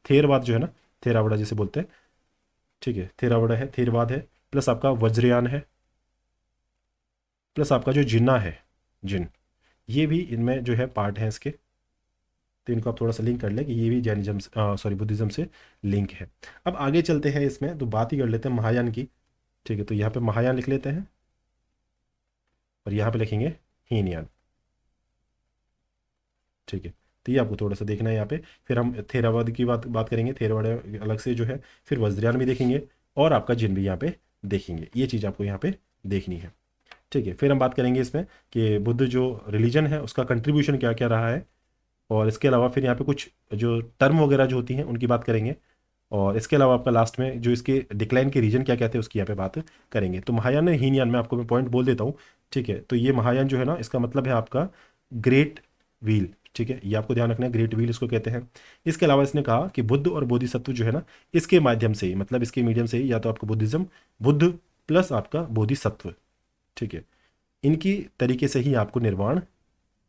थेरवाद जो है ना, थेरावड़ा जिसे बोलते हैं, ठीक है, थेरावड़ा है, थेरवाद है, प्लस आपका वज्रयान है, प्लस आपका जो जिन्ना है, जिन, ये भी इनमें जो है पार्ट है इसके। तो इनको आप थोड़ा सा लिंक कर लें कि ये भी जैनिज्म, सॉरी, बुद्धिज्म से लिंक है। अब आगे चलते हैं, इसमें तो बात ही कर लेते हैं महायान की। ठीक है, तो यहाँ पे महायान लिख लेते हैं और यहाँ पे लिखेंगे हीनयान। ठीक है, तो ये आपको थोड़ा सा देखना है यहाँ पे। फिर हम थेरावाद की बात बात करेंगे, थेरावाद अलग से जो है, फिर वज्रयान भी देखेंगे, और आपका जिन भी यहाँ पे देखेंगे। ये चीज़ आपको यहाँ पे देखनी है। ठीक है, फिर हम बात करेंगे इसमें कि बुद्ध जो रिलीजन है उसका कंट्रीब्यूशन क्या क्या रहा है, और इसके अलावा फिर यहाँ पे कुछ जो टर्म वगैरह जो होती हैं उनकी बात करेंगे, और इसके अलावा आपका लास्ट में जो इसके डिक्लाइन के रीजन क्या कहते हैं उसकी यहाँ पे बात करेंगे। तो महायान हीनयान में आपको मैं पॉइंट बोल देता हूँ। ठीक है, तो ये महायान जो है ना, इसका मतलब है आपका ग्रेट व्हील। ठीक है, ये आपको ध्यान रखना है, ग्रेट व्हील इसको कहते हैं। इसके अलावा इसने कहा कि बुद्ध और बोधिसत्व जो है ना, इसके माध्यम से ही, मतलब इसके मीडियम से ही, या तो आपको बुद्धिज्म, बुद्ध प्लस आपका बोधिसत्व, ठीक है, इनकी तरीके से ही आपको निर्वाण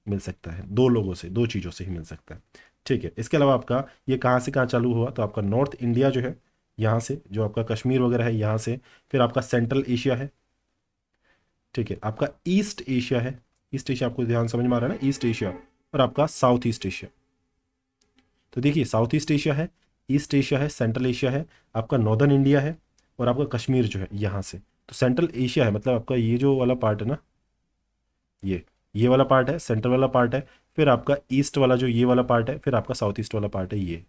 मिल सकता है। दो लोगों से, दो चीज़ों से ही मिल सकता है। ठीक है, इसके अलावा आपका ये कहाँ से कहाँ चालू हुआ, तो आपका नॉर्थ इंडिया जो है यहाँ से, जो आपका कश्मीर वगैरह है यहाँ से, फिर आपका सेंट्रल एशिया है, ठीक है, आपका ईस्ट एशिया है, ईस्ट एशिया आपको ध्यान समझ में आ रहा है ना, ईस्ट एशिया, और आपका साउथ ईस्ट एशिया। तो देखिए, साउथ ईस्ट एशिया है, ईस्ट एशिया है, सेंट्रल एशिया है, आपका नॉर्दर्न इंडिया है, और आपका कश्मीर जो है यहाँ से। तो सेंट्रल एशिया है, मतलब आपका ये जो वाला पार्ट है ना, ये वाला पार्ट है, सेंट्रल वाला पार्ट है, फिर आपका ईस्ट वाला जो ये वाला पार्ट है, फिर आपका साउथ ईस्ट वाला पार्ट है, ये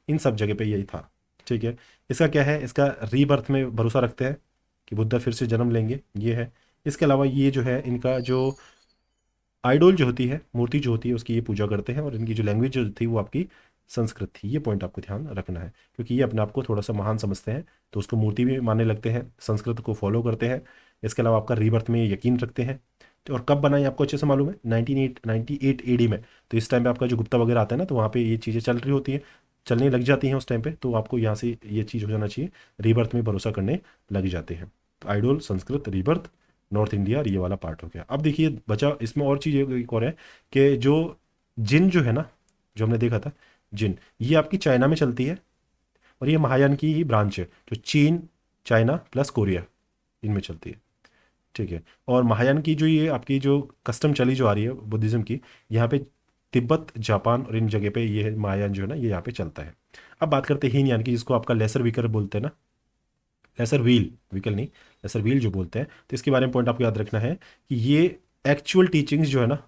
इन सब जगह पे यही था। ठीक है, इसका क्या है, इसका रीबर्थ में भरोसा रखते हैं कि बुद्धा फिर से जन्म लेंगे, ये है। इसके अलावा ये जो है, इनका जो आइडोल जो होती है, मूर्ति जो होती है, उसकी ये पूजा करते हैं, और इनकी जो लैंग्वेज जो थी वो आपकी संस्कृत थी। ये पॉइंट आपको ध्यान रखना है, क्योंकि ये अपने आप को थोड़ा सा महान समझते हैं, तो उसको मूर्ति भी मानने लगते हैं, संस्कृत को फॉलो करते हैं। इसके अलावा आपका रीबर्थ में यकीन रखते हैं। तो और कब बनाई आपको अच्छे से मालूम है, 98 एडी में। तो इस टाइम पे आपका जो गुप्ता वगैरह आता है ना, तो वहाँ पे ये चीज़ें चल रही होती हैं, चलने लग जाती हैं उस टाइम पे। तो आपको यहाँ से ये चीज़ हो जाना चाहिए, रीबर्थ में भरोसा करने लग जाते हैं। तो idol, Sanskrit, rebirth, north India, और ये वाला पार्ट हो गया। अब देखिए बचा इसमें और चीज़ एक और है कि जो जिन जो है ना, जो हमने देखा था जिन, ये आपकी चाइना में चलती है, और ये महायान की ही ब्रांच है जो चीन, चाइना प्लस कोरिया, इनमें चलती है। ठीक है, और महायान की जो ये आपकी जो कस्टम चली जो आ रही है बुद्धिज़्म की, यहाँ पे तिब्बत, जापान और इन जगह पे ये महायान जो है ना, ये यहाँ पे चलता है। अब बात करते हैं हीनयान की, जिसको आपका लेसर विकर बोलते हैं ना, लेसर व्हील, व्हीकल नहीं, लेसर व्हील जो बोलते हैं। तो इसके बारे में पॉइंट आपको याद रखना है कि ये एक्चुअल टीचिंग्स जो है ना,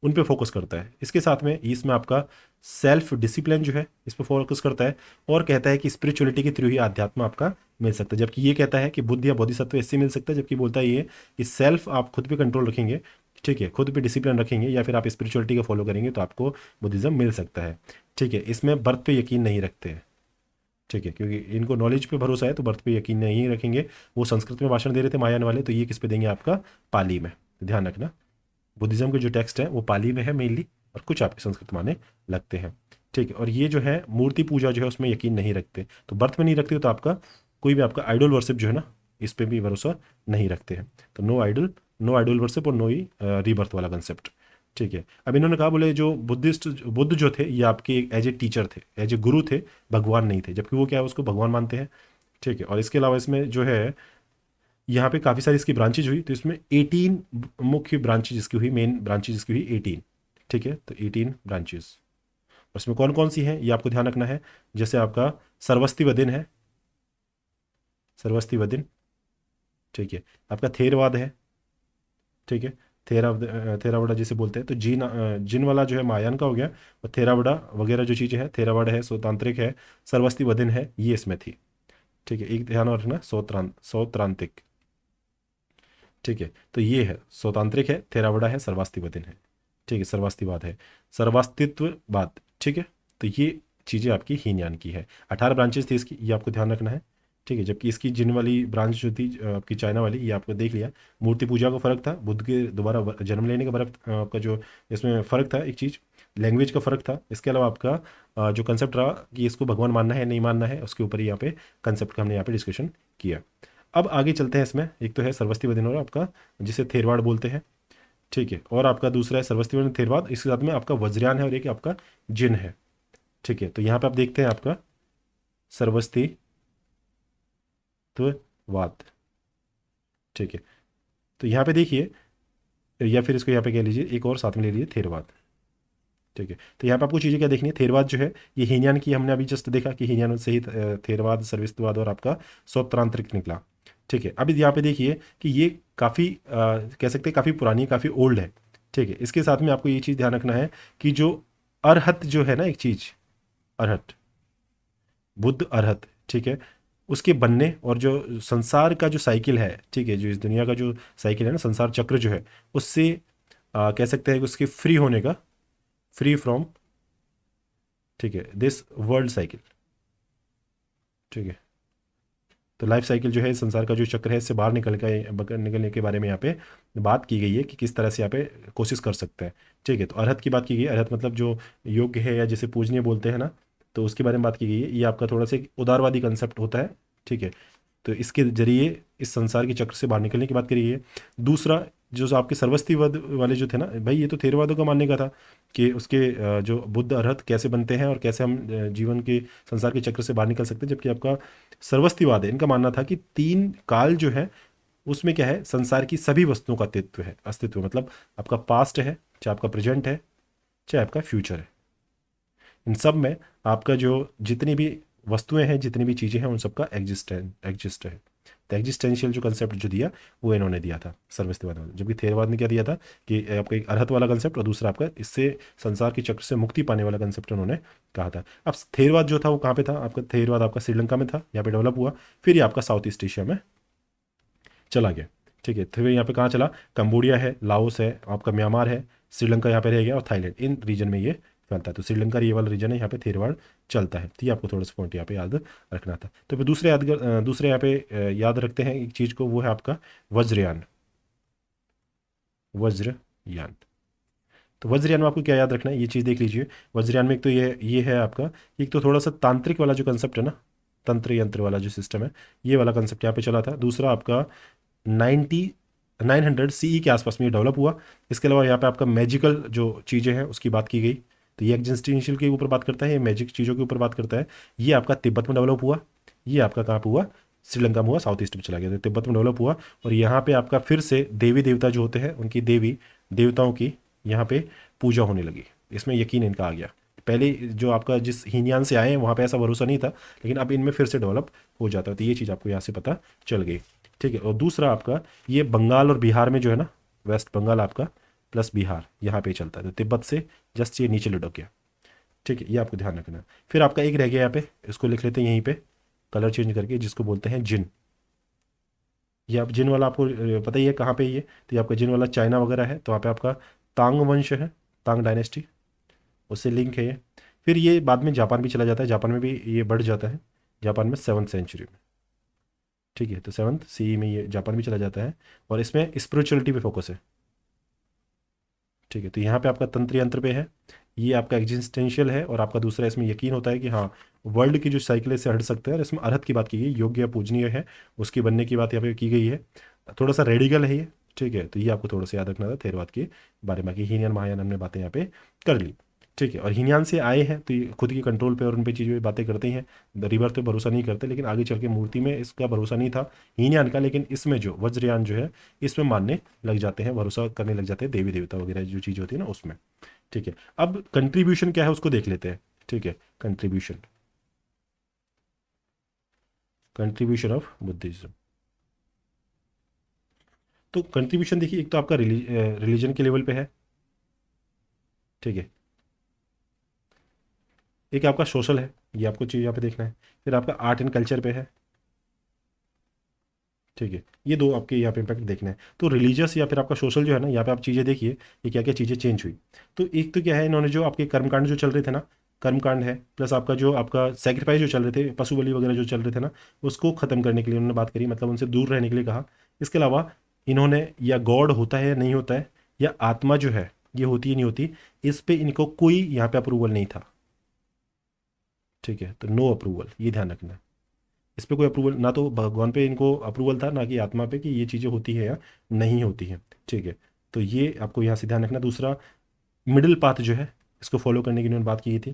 उन पे फोकस करता है। इसके साथ में इसमें आपका सेल्फ डिसिप्लिन जो है, इस पर फोकस करता है, और कहता है कि स्पिरिचुअलिटी के थ्रू ही आध्यात्म आपका मिल सकता है। जबकि ये कहता है कि बुद्ध या बोधिसत्व इससे मिल सकता है, जबकि बोलता है ये कि सेल्फ आप खुद पे कंट्रोल रखेंगे, ठीक है, खुद पे डिसिप्लिन रखेंगे, या फिर आप स्पिरिचुअलिटी को फॉलो करेंगे, तो आपको बुद्धिज़्म मिल सकता है। ठीक है, इसमें बर्थ पे यकीन नहीं रखते हैं। ठीक है, क्योंकि इनको नॉलेज पे भरोसा है, तो बर्थ पे यकीन नहीं रखेंगे। वो संस्कृत में भाषण दे रहे थे महायान वाले, तो ये किस पे देंगे, आपका पाली में। ध्यान रखना, बुद्धिज्म के जो टेक्स्ट है वो पाली में है मेनली, और कुछ आपके संस्कृत माने लगते हैं। ठीक है, और ये जो है मूर्ति पूजा जो है उसमें यकीन नहीं रखते, तो बर्थ में नहीं रखते, तो आपका कोई भी आपका आइडल वर्शिप जो है ना, इस पर भी भरोसा नहीं रखते हैं। तो no idol, no idol worship, और नो ही रीबर्थ वाला कंसेप्ट। ठीक है, अब इन्होंने कहा, बोले जो बुद्ध जो थे, ये आपके एज ए टीचर थे, एज ए गुरु थे, भगवान नहीं थे। जबकि वो क्या है, उसको भगवान मानते हैं। ठीक है, और इसके अलावा इसमें जो है, यहाँ पे काफ़ी सारी इसकी ब्रांचेज हुई, तो इसमें 18 मुख्य ब्रांचेज इसकी हुई, मेन ब्रांचेज इसकी हुई 18। ठीक है, तो 18 ब्रांचेज, और इसमें कौन कौन सी हैं ये आपको ध्यान रखना है। जैसे आपका सर्वस्ति वदिन है, सर्वस्ति वदिन। ठीक है, आपका थेरवाद है। ठीक है, थेरावड़ा जिसे बोलते हैं। तो जिन वाला जो है महायान का हो गया, और थेरावड़ा वगैरह जो चीज़ें हैं, थेरावड़ है, सौतांत्रिक है, सर्वस्ति वदिन है, ये इसमें थी। ठीक है, एक ध्यान रखना, सौत्रांतिक। ठीक है, तो ये है स्वतांत्रिक है, थेरावड़ा है, सर्वास्तिवादन है। ठीक है, सर्वास्तिवाद है, सर्वास्तित्ववाद। ठीक है, तो ये चीज़ें आपकी हीनयान की है। 18 ब्रांचेस थी इसकी, ये आपको ध्यान रखना है। ठीक है, जबकि इसकी जिन वाली ब्रांच जो थी आपकी चाइना वाली, ये आपको देख लिया। मूर्ति पूजा का फ़र्क था, बुद्ध के दोबारा जन्म लेने का फ़र्क, आपका जो इसमें फ़र्क था एक चीज़, लैंग्वेज का फ़र्क था। इसके अलावा आपका जो कंसेप्ट रहा कि इसको भगवान मानना है नहीं मानना है, उसके ऊपर ही यहाँ पे कंसेप्ट का हमने यहाँ पे डिस्कशन किया। अब आगे चलते हैं इसमें, एक तो है सर्वस्तिवादी और आपका जिसे थेरवाद बोलते हैं, ठीक है, और आपका दूसरा है सर्वस्तिवादी थेरवाद, इसके साथ में आपका वज्रयान है और एक आपका जिन है, ठीक है। तो यहाँ पे आप देखते हैं आपका सर्वस्तिवाद, ठीक है। तो यहाँ पे देखिए, या फिर इसको यहाँ पे कह लीजिए एक और साथ में ले लीजिए थेरवाद, ठीक है। तो यहाँ पे आपको चीज़ें क्या देखनी है, थेरवाद जो है ये हीनयान की, हमने अभी जस्ट देखा कि हीनयान से ही थेरवाद, सर्वस्तिवाद और आपका स्वतंत्रिक निकला, ठीक है। अभी यहाँ पे देखिए कि ये काफ़ी कह सकते हैं काफ़ी पुरानी, काफ़ी ओल्ड है, ठीक है। इसके साथ में आपको ये चीज़ ध्यान रखना है कि जो अरहत जो है ना, एक चीज़ अरहत, बुद्ध अरहत, ठीक है, उसके बनने और जो संसार का जो साइकिल है, ठीक है, जो इस दुनिया का जो साइकिल है ना, संसार चक्र जो है, उससे कह सकते हैं कि उसके फ्री होने का, फ्री फ्रॉम, ठीक है, दिस वर्ल्ड साइकिल, ठीक है। तो लाइफ साइकिल जो है इस संसार का जो चक्र है, इससे बाहर निकलने के बारे में यहाँ पे बात की गई है कि किस तरह से यहाँ पे कोशिश कर सकते हैं, ठीक है। तो अरहत की बात की गई है, अरहत मतलब जो योग्य है या जिसे पूजनीय बोलते हैं ना, तो उसके बारे में बात की गई है। ये आपका थोड़ा सा एक उदारवादी कंसेप्ट होता है, ठीक है। तो इसके जरिए इस संसार के चक्र से बाहर निकलने की बात करी है। दूसरा जो आपके सर्वस्तिवाद वाले जो थे ना भाई, ये तो थेरवादों का मानने का था कि उसके जो बुद्ध अरहत कैसे बनते हैं और कैसे हम जीवन के संसार के चक्र से बाहर निकल सकते हैं, जबकि आपका सर्वस्तिवाद है, इनका मानना था कि तीन काल जो है उसमें क्या है, संसार की सभी वस्तुओं का अस्तित्व है, अस्तित्व मतलब आपका पास्ट है, चाहे आपका प्रेजेंट है, चाहे आपका फ्यूचर है, इन सब में आपका जो जितनी भी वस्तुएं हैं, जितनी भी चीज़ें हैं, उन सबका एग्जिस्ट है। तो एग्जिस्टेंशियल जो कंसेप्ट जो दिया वो इन्होंने दिया था सर्वस्तिवाद में, जबकि थेरवाद ने क्या दिया था कि आपका एक अरहत वाला कंसेप्ट और दूसरा आपका इससे संसार के चक्र से मुक्ति पाने वाला कंसेप्ट उन्होंने कहा था। अब थेरवाद जो था वो कहाँ पे था, आपका थेरवाद आपका श्रीलंका में था, यहाँ पे डेवलप हुआ, फिर ये आपका साउथ ईस्ट एशिया में चला गया, ठीक है। फिर यहाँ पे कहाँ चला, कंबोडिया है, लाओस है, आपका म्यांमार है, श्रीलंका यहाँ पे रह गया और थाईलैंड, इन रीजन में ये फैलता है। तो श्रीलंका ये वाला रीजन है, यहाँ पे थेरवाद चलता है। तो ये आपको थोड़ा सा पॉइंट यहाँ पे याद रखना था। तो फिर दूसरे यहाँ पे याद रखते हैं एक चीज़ को, वो है आपका वज्रयान, वज्रयान। तो वज्रयान में आपको क्या याद रखना है, ये चीज़ देख लीजिए। वज्रयान में एक तो ये है आपका, एक तो थोड़ा सा तांत्रिक वाला जो कंसेप्ट है ना, तंत्र यंत्र वाला जो सिस्टम है, ये वाला कंसेप्ट यहाँ पे चला था। दूसरा आपका 900 सीई के आसपास में ये डेवलप हुआ। इसके अलावा यहाँ पे आपका मैजिकल जो चीज़ें हैं उसकी बात की गई, तो ये एग्जिस्टेंशियल के ऊपर बात करता है, ये मैजिक चीज़ों के ऊपर बात करता है। ये आपका तिब्बत में डेवलप हुआ, ये आपका कहाँ पे हुआ, श्रीलंका में हुआ, साउथ ईस्ट में चला गया, तो तिब्बत में डेवलप हुआ। और यहाँ पे आपका फिर से देवी देवता जो होते हैं उनकी देवी देवताओं की यहाँ पे पूजा होने लगी, इसमें यकीन इनका आ गया। पहले जो आपका जिस हीनयान से आए हैं वहाँ पे ऐसा भरोसा नहीं था, लेकिन अब इनमें फिर से डेवलप हो जाता है। तो ये चीज़ आपको यहाँ से पता चल गई, ठीक है। और दूसरा आपका ये बंगाल और बिहार में जो है ना, वेस्ट बंगाल आपका प्लस बिहार यहाँ पे चलता है, तो तिब्बत से जस्ट ये नीचे लुढ़क गया, ठीक है, ये आपको ध्यान रखना है। फिर आपका एक रह गया यहाँ पे, इसको लिख लेते हैं यहीं पे कलर चेंज करके, जिसको बोलते हैं जिन। ये आप जिन वाला आपको पता ही है कहाँ पे ये, तो ये आपका जिन वाला चाइना वगैरह है, तो वहाँ पे आपका तांग वंश है, तांग डायनेस्टी, उससे लिंक है ये। फिर ये बाद में जापान भी चला जाता है, जापान में भी ये बढ़ जाता है, जापान में 7th सेंचुरी में, ठीक है। तो 7th CE में ये जापान भी चला जाता है और इसमें स्पिरिचुअलिटी पे फोकस है, ठीक है। तो यहाँ पे आपका तंत्र यंत्र पे है, ये आपका एग्जिस्टेंशियल है, और आपका दूसरा इसमें यकीन होता है कि हाँ वर्ल्ड की जो साइकिल है इससे हट सकते हैं, और इसमें अरहत की बात की गई, योग्य या पूजनीय है, उसके बनने की बात यहाँ पे की गई है। थोड़ा सा रेडिकल है ये, ठीक है। तो ये आपको थोड़ा सा याद रखना था थेरवाद के बारे में, बाकी हीनयान महायान हमने बातें यहाँ पे कर ली, ठीक है। और हीनयान से आए हैं तो ये खुद की कंट्रोल पे और उन पे चीज़ों पे बातें करते हैं, रिबर्थ पे भरोसा नहीं करते, लेकिन आगे चल के मूर्ति में इसका भरोसा नहीं था हीनयान का, लेकिन इसमें जो वज्रयान जो है इसमें मानने लग जाते हैं, भरोसा करने लग जाते हैं देवी देवता वगैरह जो चीज़ होती है ना उसमें, ठीक है। अब कंट्रीब्यूशन क्या है उसको देख लेते हैं, ठीक है। Contribution, contribution of Buddhism. तो कंट्रीब्यूशन देखिए, एक तो आपका रिलीजन के लेवल पे है, ठीक है, एक आपका सोशल है, ये आपको चीज़ यहाँ पे देखना है, फिर आपका आर्ट एंड कल्चर पे है, ठीक है। ये दो आपके यहाँ पे इम्पैक्ट देखना है। तो रिलीजियस या फिर आपका सोशल जो है ना, यहाँ पे आप चीज़ें देखिए ये क्या क्या चीज़ें चेंज हुई। तो एक तो क्या है, इन्होंने जो आपके कर्मकांड जो चल रहे थे ना, कर्मकांड है, प्लस आपका जो आपका सेक्रीफाइस जो चल रहे थे, पशु बलि वगैरह जो चल रहे थे ना, उसको ख़त्म करने के लिए उन्होंने बात करी, मतलब उनसे दूर रहने के लिए कहा। इसके अलावा इन्होंने, या गॉड होता है या नहीं होता है, या आत्मा जो है ये होती है नहीं होती, इस पे इनको कोई यहाँ पे अप्रूवल नहीं था, ठीक है। तो नो अप्रूवल, ये ध्यान रखना है। इस पे कोई अप्रूवल, ना तो भगवान पे इनको अप्रूवल था ना कि आत्मा पे कि ये चीज़ें होती है या नहीं होती हैं। ठीक है, तो ये आपको यहाँ से ध्यान रखना। दूसरा, मिडिल पाथ जो है इसको फॉलो करने की इन्होंने बात की थी।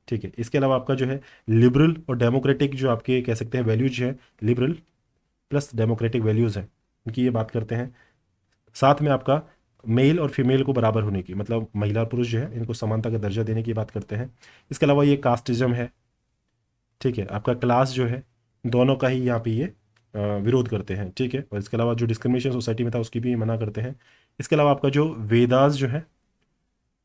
ठीक है, इसके अलावा आपका जो है लिबरल और डेमोक्रेटिक जो आपके कह सकते हैं वैल्यूज है, लिबरल प्लस डेमोक्रेटिक वैल्यूज़ हैं, उनकी ये बात करते हैं। साथ में आपका मेल और फीमेल को बराबर होने की, मतलब महिला और पुरुष जो है इनको समानता का दर्जा देने की बात करते हैं। इसके अलावा ये कास्टिज्म है। ठीक है, आपका क्लास जो है दोनों का ही यहाँ पे ये विरोध करते हैं। ठीक है, और इसके अलावा जो डिस्क्रिमिनेशन सोसाइटी में था उसकी भी मना करते हैं। इसके अलावा आपका जो वेदास जो है,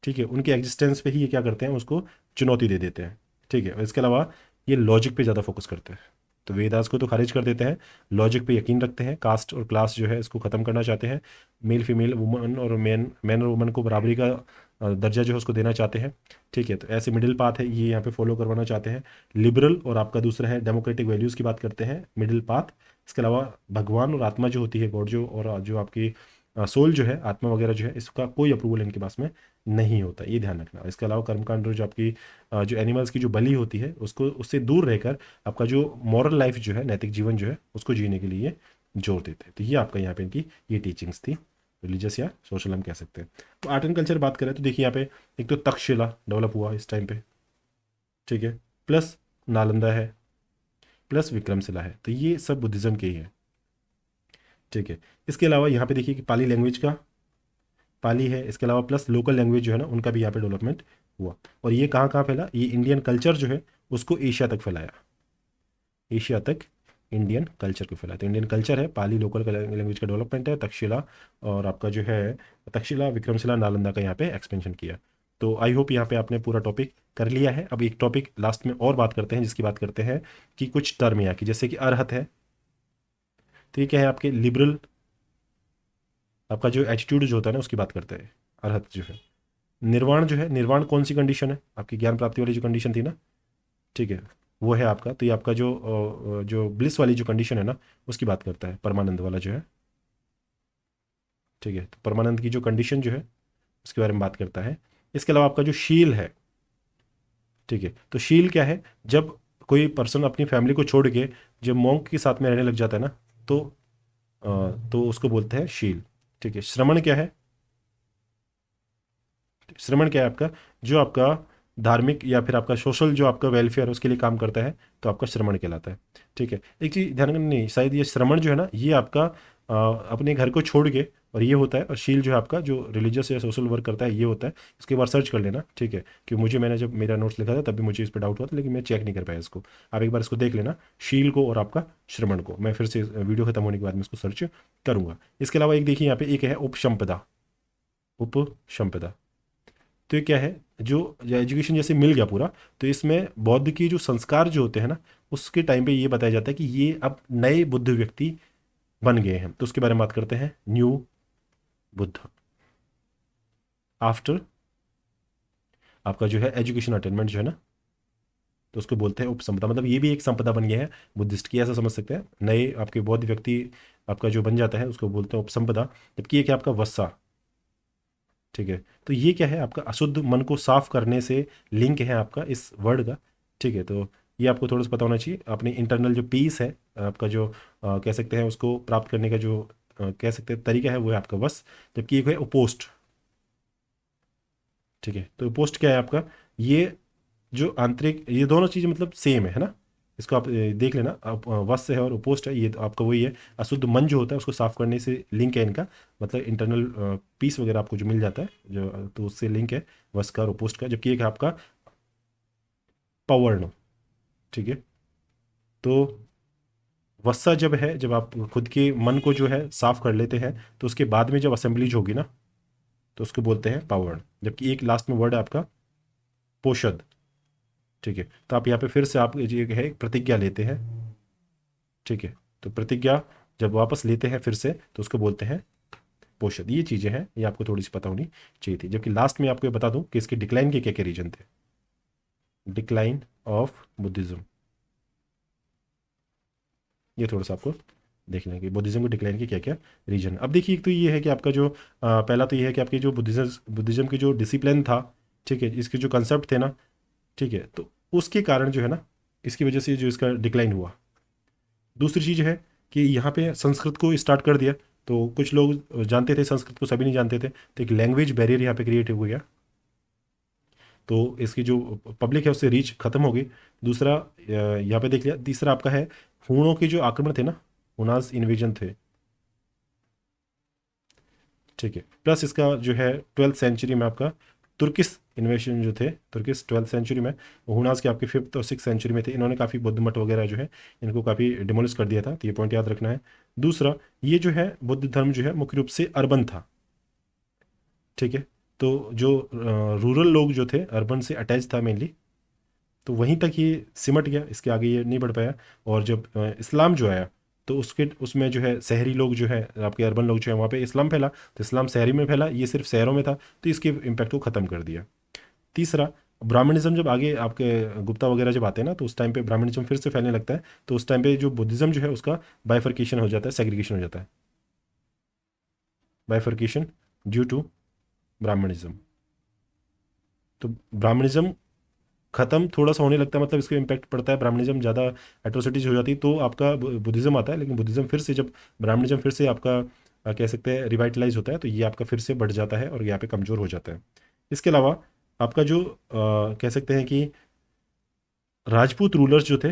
ठीक है, उनके एग्जिस्टेंस पे ही ये क्या करते हैं, उसको चुनौती दे देते हैं। ठीक है, और इसके अलावा ये लॉजिक पे ज़्यादा फोकस करते हैं। तो वेदास को तो खारिज कर देते हैं, लॉजिक पे यकीन रखते हैं, कास्ट और क्लास जो है इसको ख़त्म करना चाहते हैं, मेल फीमेल वुमन और मैन और वुमन को बराबरी का दर्जा जो है उसको देना चाहते हैं। ठीक है, तो ऐसे मिडिल पाथ है ये यहाँ पे फॉलो करवाना चाहते हैं। लिबरल और आपका दूसरा है डेमोक्रेटिक वैल्यूज़ की बात करते हैं, मिडिल पाथ। इसके अलावा भगवान और आत्मा जो होती है, गॉड जो, और जो आपकी सोल जो है, आत्मा वगैरह जो है, इसका कोई अप्रूवल इनके पास में नहीं होता, ये ध्यान रखना। इसके अलावा कर्मकांड जो आपकी जो एनिमल्स की जो बलि होती है उसको, उससे दूर रहकर आपका जो मॉरल लाइफ जो है, नैतिक जीवन जो है उसको जीने के लिए जोर देते हैं। तो ये आपका यहाँ पे इनकी ये टीचिंग्स थी, रिलीजियस या सोशल हम कह सकते हैं। तो आर्ट एंड कल्चर बात करें तो देखिए यहाँ पे एक तो तक्षशिला डेवलप हुआ इस टाइम पे। ठीक है, प्लस नालंदा है, प्लस विक्रमशिला है, तो ये सब बुद्धिज्म के ही है। ठीक है, इसके अलावा यहाँ पे देखिए कि पाली लैंग्वेज का, पाली है, इसके अलावा प्लस लोकल लैंग्वेज जो है ना उनका भी यहाँ पे डेवलपमेंट हुआ। और ये कहाँ कहाँ फैला, ये इंडियन कल्चर जो है उसको एशिया तक फैलाया, एशिया तक इंडियन कल्चर को फैलाया। तो इंडियन कल्चर है, पाली लोकल लैंग्वेज का डेवलपमेंट है, तक्षशिला और आपका जो है तक्षशिला विक्रमशिला नालंदा का यहाँ पे एक्सपेंशन किया। तो आई होप यहाँ पे आपने पूरा टॉपिक कर लिया है। अब एक टॉपिक लास्ट में और बात करते हैं जिसकी बात करते हैं कि कुछ टर्म यहाँ की, जैसे कि अरहत है। तो ये क्या है, आपके लिबरल आपका जो एटीट्यूड जो होता है ना उसकी बात करते हैं, अरहत जो है। निर्वाण जो है, निर्वाण कौन सी कंडीशन है, आपकी ज्ञान प्राप्ति वाली जो कंडीशन थी ना, ठीक है, वो है आपका। तो ये आपका जो ब्लिस वाली जो कंडीशन है ना उसकी बात करता है, परमानंद वाला जो है। ठीक है, तो परमानंद की जो कंडीशन जो है उसके बारे में बात करता है। इसके अलावा आपका जो शील है, ठीक है, तो शील क्या है, जब कोई पर्सन अपनी फैमिली को छोड़ के जब मॉन्क के साथ में रहने लग जाता है ना, तो तो उसको बोलते हैं शील। ठीक है, श्रमण क्या है, श्रमण क्या है आपका, जो आपका धार्मिक या फिर आपका सोशल जो आपका वेलफेयर है उसके लिए काम करता है, तो आपका श्रमण कहलाता है। ठीक है, एक चीज़ ध्यान रखना, नहीं शायद ये श्रमण जो है ना ये आपका अपने घर को छोड़ के, और ये होता है, और शील जो है आपका जो रिलीजियस या सोशल वर्क करता है ये होता है। इसके बार सर्च कर लेना। ठीक है, कि मुझे, मैंने जब मेरा नोट्स लिखा था तब भी मुझे इस पर डाउट हुआ था, लेकिन मैं चेक नहीं कर पाया इसको। आप एक बार इसको देख लेना, शील को और आपका श्रमण को। मैं फिर से वीडियो खत्म होने के बाद में इसको सर्च करूंगा। इसके अलावा एक देखिए यहाँ पे एक है उपसंपदा, उपसंपदा। तो ये क्या है, जो एजुकेशन जैसे मिल गया पूरा, तो इसमें बौद्ध की जो संस्कार जो होते हैं ना उसके टाइम पे ये बताया जाता है कि ये अब नए बुद्ध व्यक्ति बन गए हैं। तो उसके बारे में बात करते हैं, न्यू बुद्ध आफ्टर आपका जो है एजुकेशन अटेनमेंट जो है ना, तो उसको बोलते हैं उपसंपदा। मतलब ये भी एक संपदा बन गया है बुद्धिस्ट की, ऐसा समझ सकते हैं। नए आपके बौद्ध व्यक्ति आपका जो बन जाता है उसको बोलते हैं उपसंपदा। जबकि ये क्या आपका वस्सा। ठीक है, तो ये क्या है, आपका अशुद्ध मन को साफ करने से लिंक है आपका इस वर्ड का। ठीक है, तो ये आपको थोड़ा सा पता होना चाहिए। अपनी इंटरनल जो पीस है आपका, जो कह सकते हैं उसको प्राप्त करने का जो कह सकते हैं तरीका है, वो है आपका वश। जबकि एक है उपोस्ट। ठीक है, तो उपोस्ट क्या है आपका, ये जो आंतरिक, ये दोनों चीज़ें मतलब सेम है ना। इसको आप देख लेना, आप वश है और उपोस्ट है, ये तो आपका वही है। अशुद्ध मन जो होता है उसको साफ करने से लिंक है इनका, मतलब इंटरनल पीस वगैरह आपको जो मिल जाता है जो, तो उससे लिंक है वश का और उपोस्ट का। जबकि एक है आपका पवर्ण। ठीक है, तो वस्सा जब है, जब आप खुद के मन को जो है साफ कर लेते हैं, तो उसके बाद में जब असेंबलीज होगी ना तो उसको बोलते हैं पवर्ण। जबकि एक लास्ट में वर्ड है आपका पोषद। ठीक है, तो आप यहाँ पे फिर से आप ये है प्रतिज्ञा लेते हैं। ठीक है, तो प्रतिज्ञा जब वापस लेते हैं फिर से तो उसको बोलते हैं पोषद। ये चीज़ें हैं, ये आपको थोड़ी सी पता होनी चाहिए थी। जबकि लास्ट में आपको ये बता दूं कि इसके डिक्लाइन के क्या क्या रीजन थे। डिक्लाइन ऑफ बुद्धिज्म, ये थोड़ा सा आपको देख लें कि बुद्धिज्म को डिक्लाइन के क्या क्या रीजन। अब देखिए, एक तो ये है कि आपका जो पहला तो ये है कि आपकी जो बुद्धिज्म की जो डिसिप्लिन था, ठीक है, इसके जो कंसेप्ट थे ना, ठीक है, तो उसके कारण जो है ना, इसकी वजह से जो इसका डिक्लाइन हुआ। दूसरी चीज़ है कि यहाँ पे संस्कृत को स्टार्ट कर दिया, तो कुछ लोग जानते थे संस्कृत को, सभी नहीं जानते थे, तो एक लैंग्वेज बैरियर यहाँ पे क्रिएट हो गया, तो इसकी जो पब्लिक है उससे रीच खत्म हो गई। दूसरा यहाँ पे देख लिया। तीसरा आपका है हूणों के जो आक्रमण थे ना, हुनास इन्वेजन थे, ठीक है। प्लस इसका जो है 12th सेंचुरी में आपका तुर्किस इन्वेशन जो थे, तुर्किस 12th सेंचुरी में, हुनास के आपके 5th और 6th सेंचुरी में थे। इन्होंने काफ़ी बौद्ध मठ वगैरह जो है इनको काफ़ी डिमोलिश कर दिया था, तो ये पॉइंट याद रखना है। दूसरा, ये जो है बुद्ध धर्म जो है मुख्य रूप से अर्बन था, ठीक है। तो जो रूरल लोग जो थे अर्बन से अटैच था मेनली, तो वहीं तक ये सिमट गया, इसके आगे ये नहीं बढ़ पाया। और जब इस्लाम जो आया, तो उसके उसमें जो है शहरी लोग जो है आपके अर्बन लोग जो है वहाँ पे इस्लाम फैला, तो इस्लाम शहरी में फैला, ये सिर्फ शहरों में था, तो इसके इम्पैक्ट को ख़त्म कर दिया। तीसरा, ब्राह्मणिज्म जब आगे आपके गुप्ता वगैरह जब आते हैं ना, तो उस टाइम पे ब्राह्मणिज्म फिर से फैलने लगता है, तो उस टाइम पे जो बुद्धिज्म जो है उसका बाइफर्केशन हो जाता है, सेग्रीगेशन हो जाता है, बाइफर्केशन ड्यू टू ब्राह्मणिज्म। तो ब्राह्मणिज्म खत्म थोड़ा सा होने लगता है, मतलब इसका इम्पैक्ट पड़ता है, ब्राह्मणिज्म ज़्यादा एट्रोसिटीज हो जाती है, तो आपका बुद्धिज्म आता है। लेकिन बुद्धिज्म फिर से जब ब्राह्मणिज्म फिर से आपका कह सकते हैं रिवाइटलाइज होता है, तो ये आपका फिर से बढ़ जाता है और यहाँ पे कमज़ोर हो जाता है। इसके अलावा आपका जो कह सकते हैं कि राजपूत रूलर्स जो थे,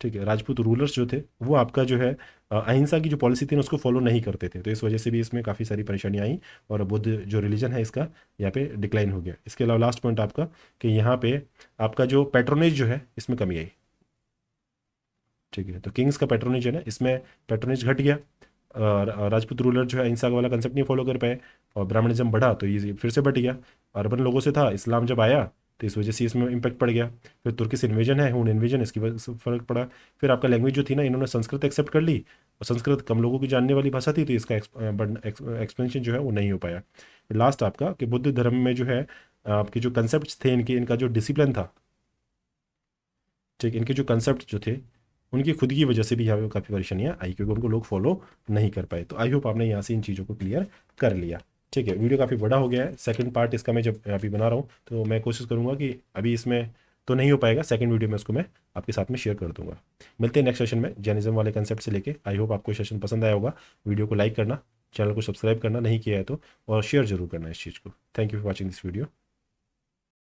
ठीक है, राजपूत रूलर्स जो थे वो आपका जो है अहिंसा की जो पॉलिसी थी ना उसको फॉलो नहीं करते थे, तो इस वजह से भी इसमें काफ़ी सारी परेशानियाँ आई और बुद्ध जो रिलीजन है इसका यहाँ पे डिक्लाइन हो गया। इसके अलावा लास्ट पॉइंट आपका कि यहाँ पे आपका जो पैट्रोनेज जो है इसमें कमी आई, ठीक है। तो किंग्स का पैट्रोनेज है ना, इसमें पैट्रोनेज घट गया, और राजपूत रूलर जो है अहिंसा वाला कंसेप्ट नहीं फॉलो कर पाए, और ब्राह्मणिज्म बढ़ा तो ये फिर से बढ़ गया। अर्बन लोगों से था, इस्लाम जब आया तो इस वजह से इसमें इम्पैक्ट पड़ गया। फिर तुर्किश इन्वेजन है, हून इन्वेजन, इसकी वजह से फर्क पड़ा। फिर आपका लैंग्वेज जो थी ना, इन्होंने संस्कृत एक्सेप्ट कर ली, और संस्कृत कम लोगों की जानने वाली भाषा थी, तो इसका एक्सपेंशन जो है वो नहीं हो पाया। फिर लास्ट आपका कि बुद्ध धर्म में जो है आपके जो कंसेप्ट थे इनके, इनका जो डिसिप्लिन था, ठीक, इनके जो कंसेप्ट जो थे उनकी खुद की वजह से भी यहाँ पे काफ़ी परेशानियाँ आई, क्योंकि उनको लोग फॉलो नहीं कर पाए। तो आई होप आपने यहाँ से इन चीज़ों को क्लियर कर लिया, ठीक है। वीडियो काफ़ी बड़ा हो गया है, सेकंड पार्ट इसका मैं जब अभी बना रहा हूँ तो मैं कोशिश करूँगा कि अभी इसमें तो नहीं हो पाएगा, सेकंड वीडियो में उसको मैं आपके साथ में शेयर कर दूंगा। मिलते हैं नेक्स्ट सेशन में जैनिज्म वाले कंसेप्ट से लेके। आई होप आपको सेशन पसंद आया होगा। वीडियो को लाइक करना, चैनल को सब्सक्राइब करना नहीं किया है तो, और शेयर जरूर करना इस चीज़ को। Thank you for watching this video.